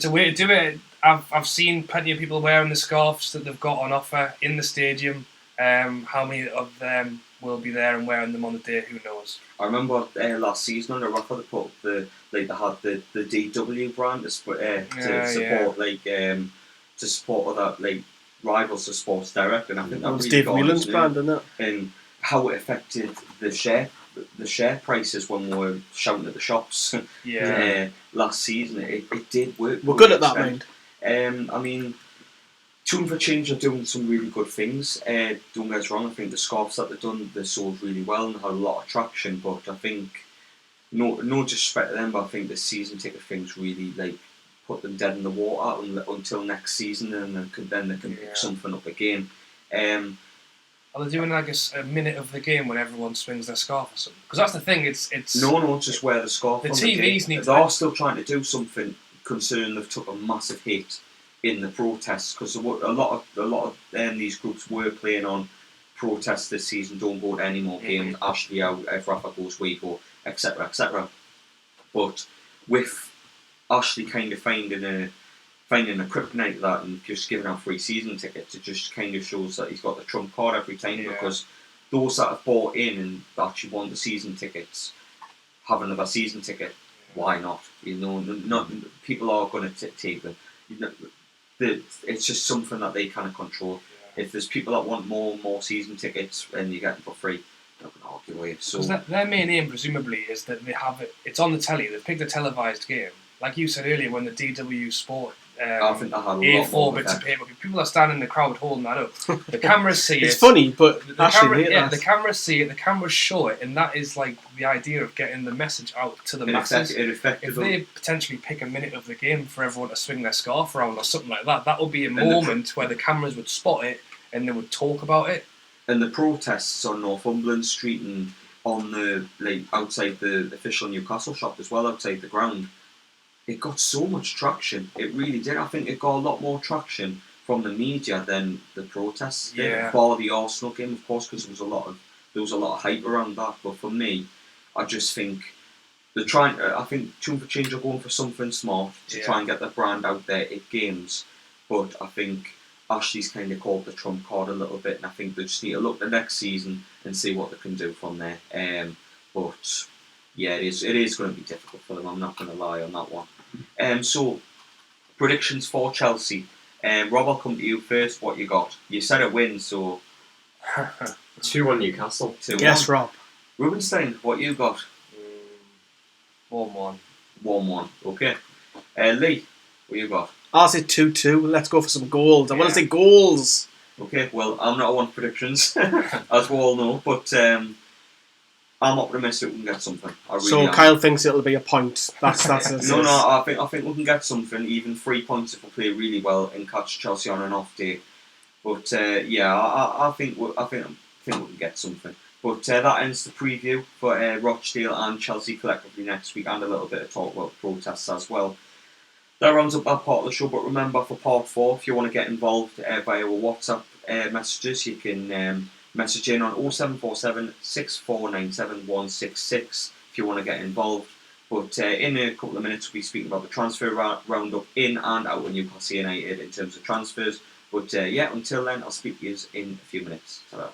a way to do it. I've seen plenty of people wearing the scarves that they've got on offer in the stadium. How many of them will be there and wearing them on the day? Who knows? I remember last season under Rafa they put they had the DW brand to support to support other rivals to Sports Direct, and I think that was Dave Whelan's brand, isn't it? And how it affected the share prices when we were shouting at the shops. Last season it did work. We're good at that, mind. I mean, Tune for Change are doing some really good things. Don't get us wrong, I think the scarves that they've done, they sold really well and had a lot of traction, but I think, no disrespect to them, but I think the season ticket thing's really put them dead in the water until next season, and then they can pick something up again. Are they doing a minute of the game when everyone swings their scarf or something? Because that's the thing, it's No, just wear the scarf. The TVs need. They are still trying to do something, considering they've took a massive hit in the protests, because a lot of these groups were playing on protests this season. Don't go to any more games. Ashley out, if Rafa goes, we go, etc., etc. But with Ashley kind of finding a kryptonite to that and just giving out free season tickets, it just kind of shows that he's got the trump card every time, because those that have bought in and actually won the season tickets have another season ticket. Why not? Not people are going to take them. It's just something that they kind of control. If there's people that want more season tickets and you get them for free, they're not going to argue away. So their main aim, presumably, is that they have it. It's on the telly. They've picked a televised game, like you said earlier, when the DW Sport. I think that had a lot A4 more bits of paper. People are standing in the crowd holding that up. The cameras see it. It's funny, but the cameras see it. The cameras show it, and that is the idea of getting the message out to the masses. If they potentially pick a minute of the game for everyone to swing their scarf around or something like that, that would be a moment where the cameras would spot it and they would talk about it. And the protests on Northumberland Street and on the outside the official Newcastle shop as well, outside the ground. It got so much traction. It really did. I think it got a lot more traction from the media than the protests did. Yeah. Bar the Arsenal game, of course, because there was a lot of hype around that. But for me, I just think they're trying. I think Tune for Change are going for something smart to try and get their brand out there at games. But I think Ashley's kind of called the trump card a little bit, and I think they just need to look at the next season and see what they can do from there. But yeah, it is going to be difficult for them. I'm not going to lie on that one. So predictions for Chelsea. Rob, I'll come to you first. What you got? You said a win, so 2-1 Newcastle. 2-1. Yes, Rob. Rubenstein, what you got? 1-1. 1-1. Okay. Lee, what you got? I'll say 2-2. Let's go for some goals. I want Yeah. to say goals. Okay, well, I'm not one for predictions, as we all know, but I'm optimistic we can get something. I really So am. Kyle thinks it'll be a point. That's it. No, I think we can get something, even 3 points if we play really well and catch Chelsea on an off day. But yeah, I think we can get something. But that ends the preview for Rochdale and Chelsea collectively next week, and a little bit of talk about protests as well. That rounds up that part of the show. But remember, for part 4, if you want to get involved via our WhatsApp messages, you can message in on 0747 6497 166 if you want to get involved. But in a couple of minutes, we'll be speaking about the transfer roundup in and out of Newcastle United in terms of transfers. But yeah, until then, I'll speak to you in a few minutes. Ta-ra.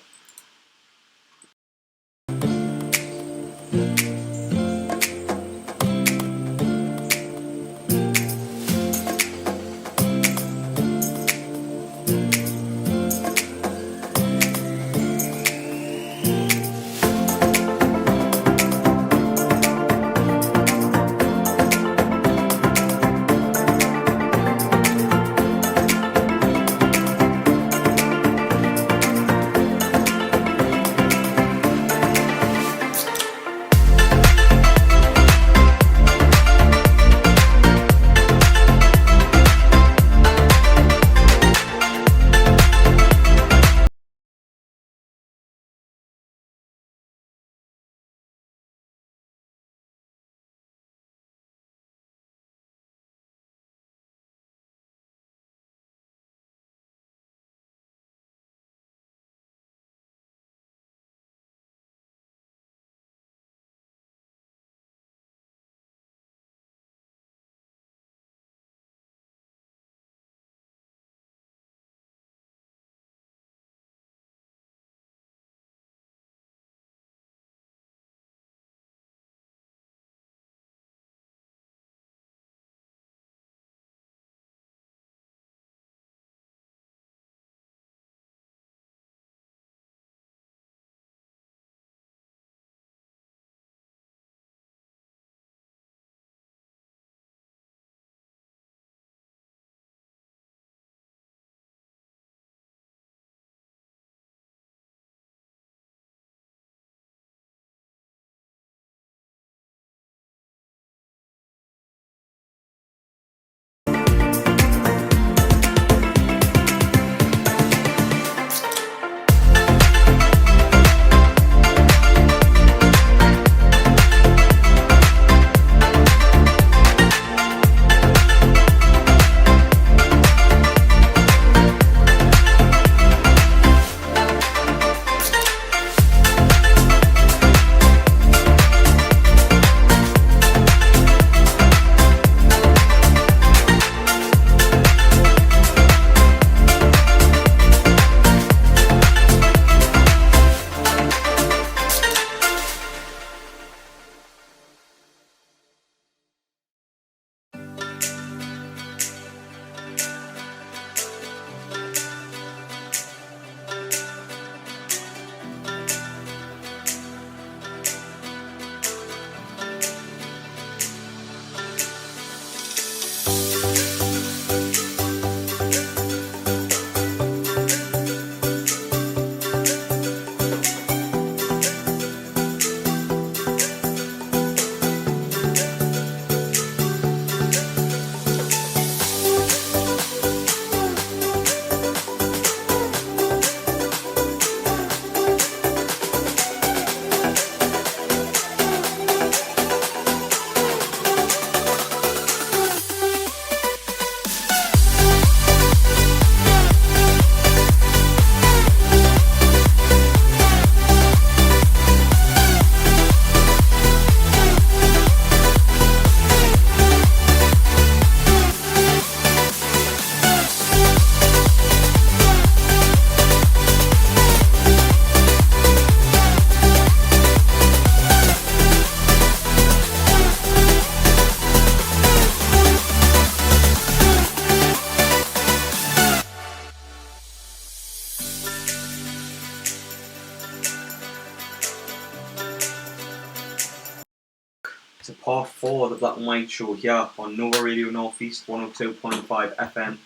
to part 4 of the Black and White Show here on Nova Radio North East 102.5 FM,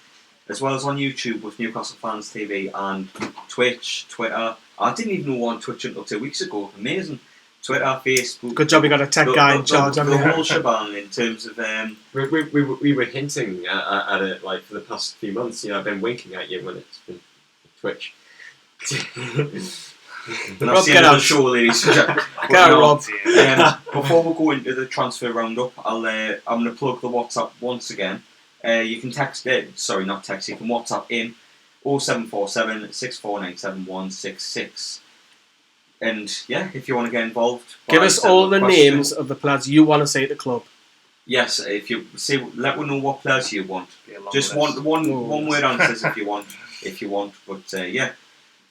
as well as on YouTube with Newcastle Fans TV and Twitch, Twitter. I didn't even know on Twitch until 2 weeks ago. Amazing. Twitter, Facebook. Good job you got a tech guy in charge. The whole shebang in terms of... We were hinting at it like for the past few months. I've been winking at you when it's been Twitch. That's the end of the show, ladies and gentlemen. Rob. Before we go into the transfer roundup, I'm going to plug the WhatsApp once again. You can text it, sorry, not text, you can WhatsApp in 0747 6497 166. And yeah, if you want to get involved, give us all the names of the players you want to see at the club. Yes, if you say, let me know what players you want. Just one word answers if you want. But yeah,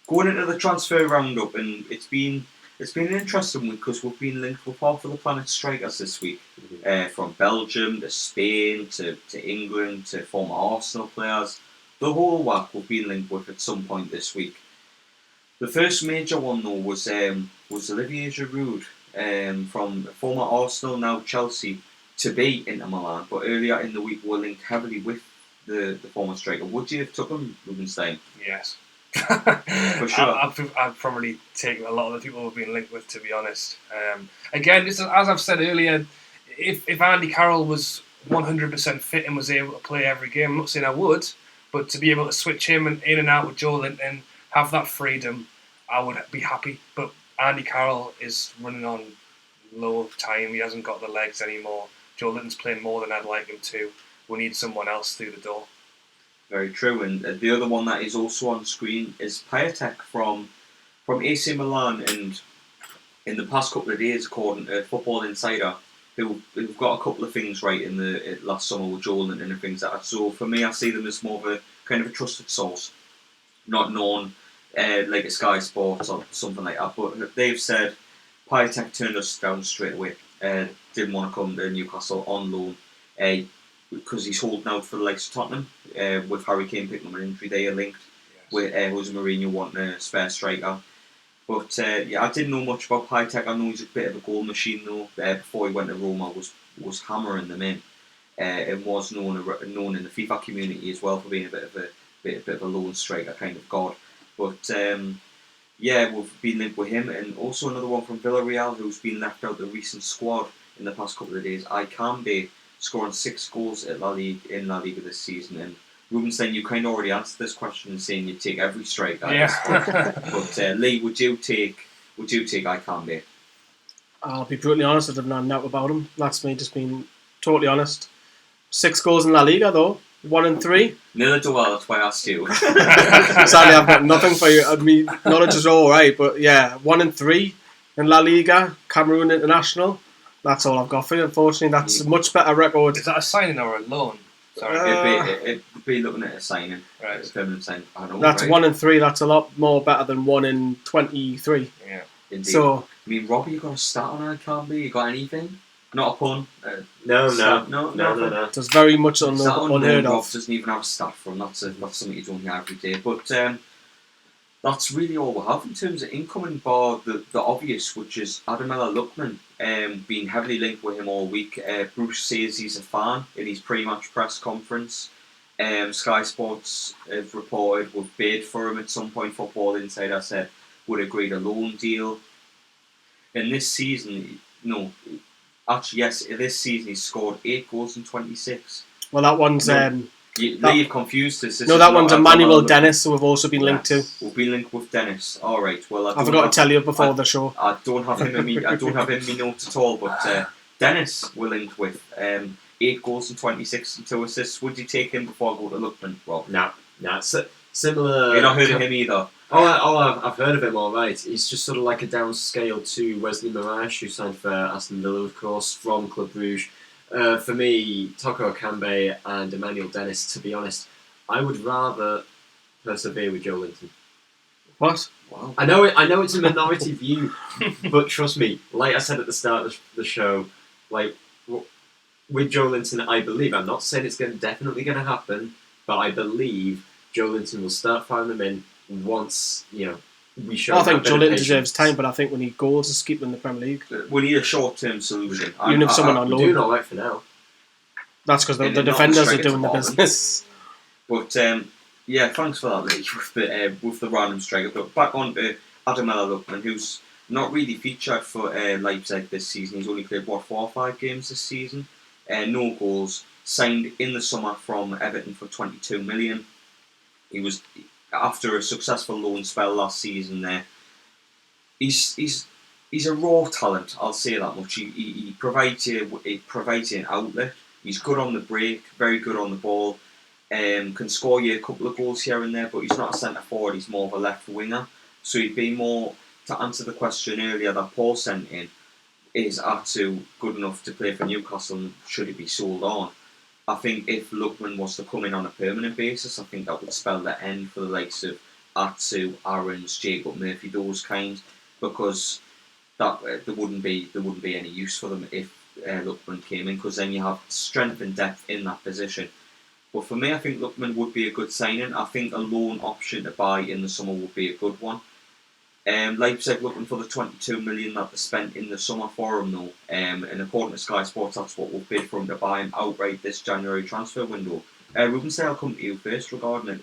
going into the transfer roundup, and it's been an interesting week because we've been linked with half of the planet's strikers this week, from Belgium to Spain to England to former Arsenal players. The whole whack we've been linked with at some point this week. The first major one though was Olivier Giroud, from former Arsenal, now Chelsea, to be Inter Milan, but earlier in the week were linked heavily with the former striker. Would you have took him, Rubenstein? Yes. For sure. I'd probably take a lot of the people we've been linked with, to be honest. Again, just as I've said earlier, if Andy Carroll was 100% fit and was able to play every game, I'm not saying I would, but to be able to switch him in and out with Joe Linton, have that freedom, I would be happy. But Andy Carroll is running on low time. He hasn't got the legs anymore. Joe Linton's playing more than I'd like him to. We need someone else through the door. Very true. And the other one that is also on screen is Piatek from AC Milan. And in the past couple of days, according to Football Insider, who've got a couple of things right in the last summer with Joe Linton and things like that. So for me, I see them as more of a kind of a trusted source, not known like a Sky Sports or something like that. But they've said Piatek turned us down straight away. Didn't want to come to Newcastle on loan because he's holding out for the likes of Tottenham, with Harry Kane picking up an injury. They are linked with Jose Mourinho wanting a spare striker. But yeah, I didn't know much about Piatek. I know he's a bit of a goal machine though. Before he went to Roma, was hammering them in, and was known in the FIFA community as well for being a bit of a lone striker kind of god. But yeah, we've been linked with him, and also another one from Villarreal who's been left out of the recent squad in the past couple of days. Ikambe, scoring 6 goals at La Liga this season. And Rubenstein, you kind of already answered this question saying you'd take every striker. Yeah. But Lee, would you take Ikambe? I'll be brutally honest, I didn't know about him. That's me just being totally honest. 6 goals in La Liga though. 1 and 3. Neither do I, that's why I asked you. Sadly, I've got nothing for you. I mean, knowledge is all right, but yeah, 1 and 3 in La Liga, Cameroon International. That's all I've got for you. Unfortunately, that's a much better record. Is that a signing or a loan? Sorry, it'd be looking at a signing. Right. It's permanent signing. I know. That's right? 1 and 3. That's a lot more better than 1 in 23. Yeah. Indeed. So, I mean, Robbie, you got a stat on Ikambe? You got anything? Not a pun. No. there's very much unheard Rob of. doesn't even have a stat from. That's something you don't hear every day. But that's really all we have in terms of incoming, bar the obvious, which is Adamela Luckman, being heavily linked with him all week. Bruce says he's a fan in his pre-match press conference. Sky Sports have reported we've bid for him at some point. Football Insider said would agreed a loan deal. And this season, this season he's scored 8 goals in 26. Well, that one's... You've confused us. No, that one's Emmanuel Dennis, who we've also been linked to. We'll be linked with Dennis. All right. Well, I forgot to tell you before the show. I don't have him in my notes at all. But Dennis, we're linked with 8 goals and 26 and 2 assists. Would you take him before I go to Luckman, Rob? No. Similar. You've not heard of him either. I've heard of him. All right. He's just sort of like a downscale to Wesley Moraes, who signed for Aston Villa, of course, from Club Brugge. For me, Toko Akambe and Emmanuel Dennis, to be honest, I would rather persevere with Joe Linton. What? Wow. I know it's a minority view, but trust me, like I said at the start of the show, like with Joe Linton, I believe, I'm not saying it's definitely going to happen, but I believe Joe Linton will start firing them in once, we showed. I think a bit Joe of Linton patience. deserves time, but I think we need goals to keep them in the Premier League. We need a short-term solution. Even if someone on We're loan. doing all right for now. That's because the And not defenders the are striker doing the department. business. But yeah, thanks for that, Lee, with the random striker. But back on to Adamella Luckman, who's not really featured for Leipzig this season. He's only played 4 or 5 games this season. No goals. Signed in the summer from Everton for 22 million. He was after a successful loan spell last season. There, he's a raw talent. I'll say that much. He provides you an outlet. He's good on the break, very good on the ball. Can score you a couple of goals here and there, but he's not a centre forward. He's more of a left winger. So he'd be more, to answer the question earlier that Paul sent in, is Atsu good enough to play for Newcastle and should he be sold on? I think if Luckman was to come in on a permanent basis, I think that would spell the end for the likes of Atsu, Aarons, Jacob Murphy, those kinds, because that there wouldn't be any use for them if Luckman came in, because then you have strength and depth in that position. But for me, I think Luckman would be a good signing. I think a loan option to buy in the summer would be a good one. Leipzig looking for the 22 million that they spent in the summer for him though. And according to Sky Sports, that's what we'll bid for him to buy him outright this January transfer window. Ruben, say I'll come to you first regarding it.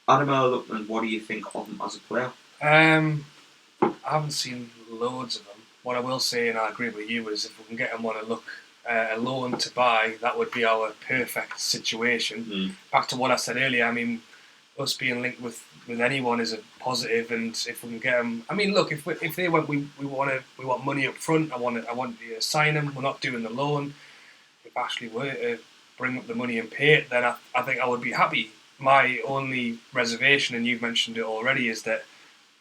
Adamella Luckman, what do you think of him as a player? I haven't seen loads of them. What I will say, and I agree with you, is if we can get him on a loan to buy, that would be our perfect situation. Back to what I said earlier, I mean, us being linked with anyone is a positive, and if we can get them, I mean, look, if they went, we want money up front. I want to sign them. We're not doing the loan. If Ashley were to bring up the money and pay it, then I think I would be happy. My only reservation, and you've mentioned it already, is that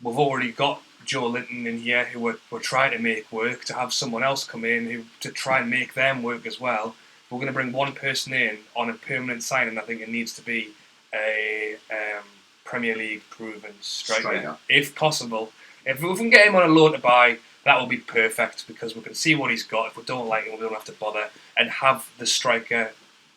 we've already got Joe Linton in here who we're trying to make work. To have someone else come in who to try and make them work as well. If we're going to bring one person in on a permanent signing, I think it needs to be a Premier League proven striker, if possible. If we can get him on a loan to buy, that will be perfect, because we can see what he's got. If we don't like him, we don't have to bother, and have the striker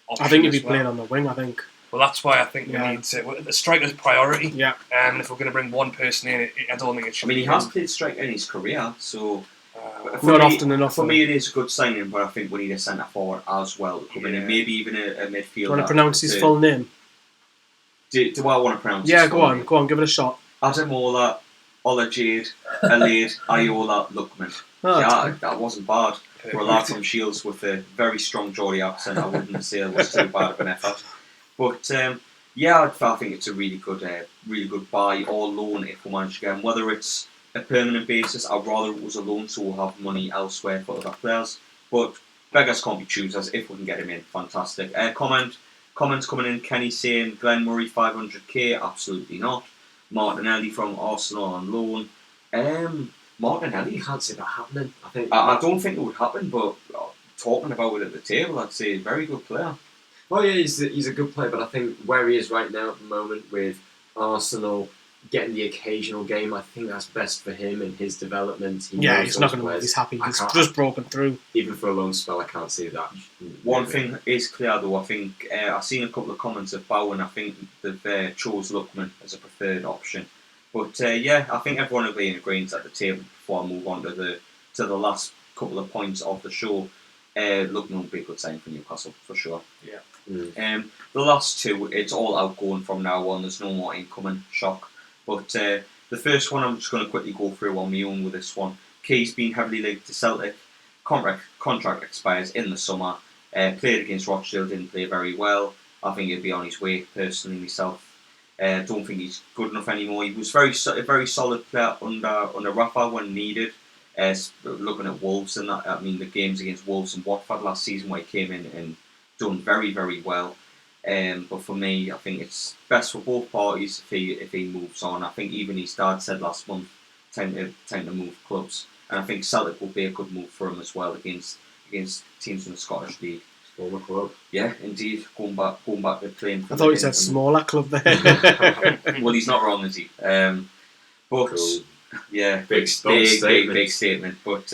option. I think he'd be as well. playing on the wing, I think. Well, that's why I think we need to. The striker's priority. Yeah. And if we're going to bring one person in, I don't think it should. I mean, be he has played striker in his career, so not often enough. For me, it is a good signing, but I think we need a centre forward as well to come in, and maybe even a midfielder. Do you want to pronounce his full name? Do I want to pronounce? Yeah, his go full on, name? give it a shot. Ademola Olajide Alaid Ayola Luckman. That wasn't bad. For a lad from Shields with a very strong Geordie accent, I wouldn't say it was too bad of an effort. But I think it's a really good buy or loan if we manage to get him. Whether it's a permanent basis, I'd rather it was a loan so we'll have money elsewhere for other players. But beggars can't be choosers. If we can get him in, fantastic. Comments coming in. Kenny saying Glenn Murray 500k, absolutely not. Martinelli from Arsenal on loan. Martinelli, You can't see that happening. I don't think it would happen, but talking about it at the table, I'd say very good player. Well, yeah, he's a good player, but I think where he is right now at the moment with Arsenal getting the occasional game, I think that's best for him and his development. He's not going to. He's happy. He's just broken through. Even for a long spell, I can't see that. One thing is clear though. I think I've seen a couple of comments of Bowen. I think they've chose Luckman as a preferred option. But I think everyone will be in agreement at the table before I move on to the last couple of points of the show. Luckman will be a good sign for Newcastle for sure. Yeah. The last two, it's all outgoing from now on. There's no more incoming. Shock. But the first one, I'm just going to quickly go through on my own with this one. Key's been heavily linked to Celtic. Contract expires in the summer. Played against Rochdale, didn't play very well. I think he'll be on his way, personally, myself. Don't think he's good enough anymore. He was a very solid player under Rafa when needed. Looking at Wolves and that, I mean the games against Wolves and Watford last season where he came in and done very, very well. But for me, I think it's best for both parties if he moves on. I think even his dad said last month, time to move clubs, and I think Celtic will be a good move for him as well against teams in the Scottish League. Smaller club. Yeah, indeed, going back to playing. I thought you said smaller club there. Well, he's not wrong, is he? But Cool. yeah, Big statement. But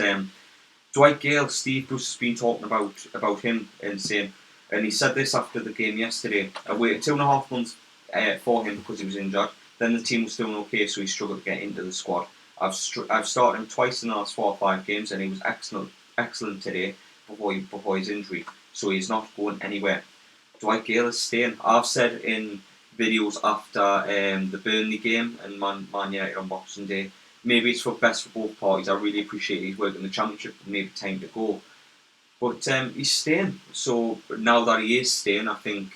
Dwight Gayle, Steve Bruce has been talking about him and saying. And he said this after the game yesterday. I waited 2.5 months for him because he was injured. Then the team was doing okay, so he struggled to get into the squad. I've started him twice in the last 4 or 5 games, and he was excellent today before his injury. So he's not going anywhere. Dwight Gayle is staying. I've said in videos after the Burnley game and Man United on Boxing Day, maybe it's for best for both parties. I really appreciate his work in the Championship, but maybe time to go. But he's staying. So now that he is staying, I think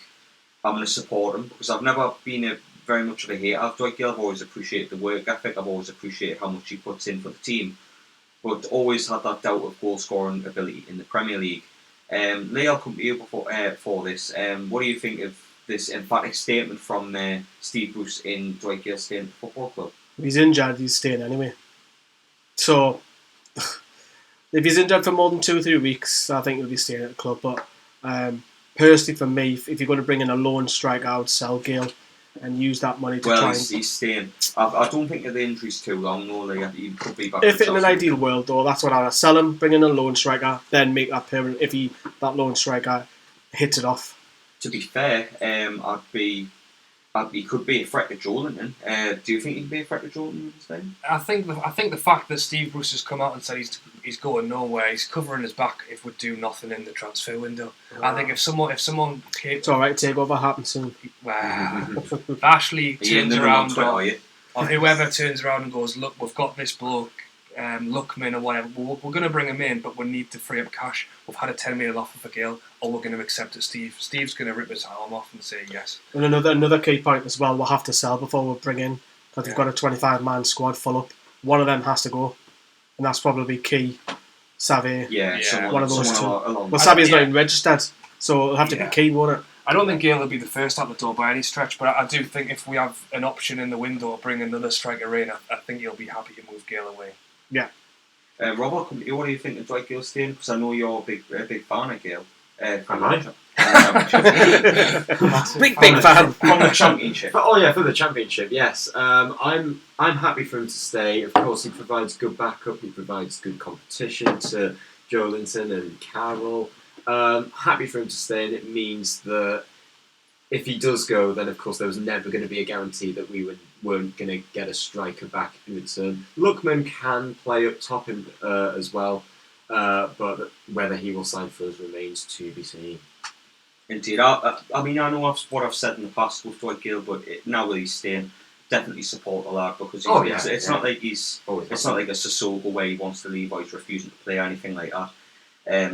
I'm going to support him, because I've never been very much of a hater of Dwight Gayle. I've always appreciated the work ethic. I've always appreciated how much he puts in for the team, but always had that doubt of goal scoring ability in the Premier League. Lee, I'll come to you for this. What do you think of this emphatic statement from Steve Bruce in Dwight Gayle staying at the football club? If he's injured, he's staying anyway. So, if he's injured for more than 2 or 3 weeks, I think he'll be staying at the club. But personally, for me, if you're going to bring in a lone striker, I would sell Gayle and use that money to try and... he's staying. I don't think the injury's too long. No, he could be back. If in an ideal world, though, that's what I'd sell him, bring in a lone striker, then make that permanent. If that lone striker hits it off. To be fair, he could be a threat to Joelinton. Do you think he'd be a threat to Joelinton this time? I think the fact that Steve Bruce has come out and said he's going nowhere, he's covering his back if we do nothing in the transfer window. I think if someone came, it's all right. Takeover happens soon. If Ashley turns around or whoever turns around and goes, look, we've got this bloke, Luckman or whatever, we're going to bring him in, but we need to free up cash. We've had a 10 million offer for Gayle, or we're going to accept it. Steve's going to rip his arm off and say yes. And another key point as well, we'll have to sell before we bring in, because we've got a 25-man squad full up. One of them has to go, and that's probably key. Savvy, one of those two. Well, Savvy's not even registered, so it'll have to be key, won't it? I don't think Gayle will be the first out the door by any stretch, but I do think if we have an option in the window to bring another striker in, I think he'll be happy to move Gayle away. Yeah. Robert, what do you think of Dwight Gayle staying? Because I know you're a big fan of Gayle. Am I? big fan from the Championship. For the Championship, yes. I'm happy for him to stay. Of course, he provides good backup. He provides good competition to Joelinton and Carroll. Happy for him to stay, and it means that if he does go, then of course there was never going to be a guarantee that we weren't going to get a striker back in return. Luckman can play up top as well, but whether he will sign for us remains to be seen. Indeed. I mean, I know what I've said in the past with Dwight Gayle, but now that he's staying, definitely support the lad, because it's not like it's not like a Sissoko where he wants to leave or he's refusing to play or anything like that.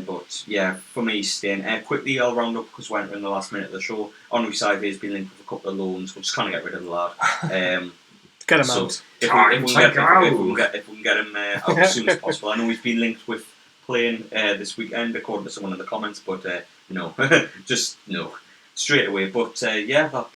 But yeah, for me, he's staying. Quickly, I'll round up because we're in the last minute of the show. Henri Saivet has been linked with a couple of loans. We'll just kind of get rid of the lad. Get him out. If we can get him out as soon as possible. I know he's been linked with playing this weekend, according to someone in the comments, but no, just no, straight away. But yeah, that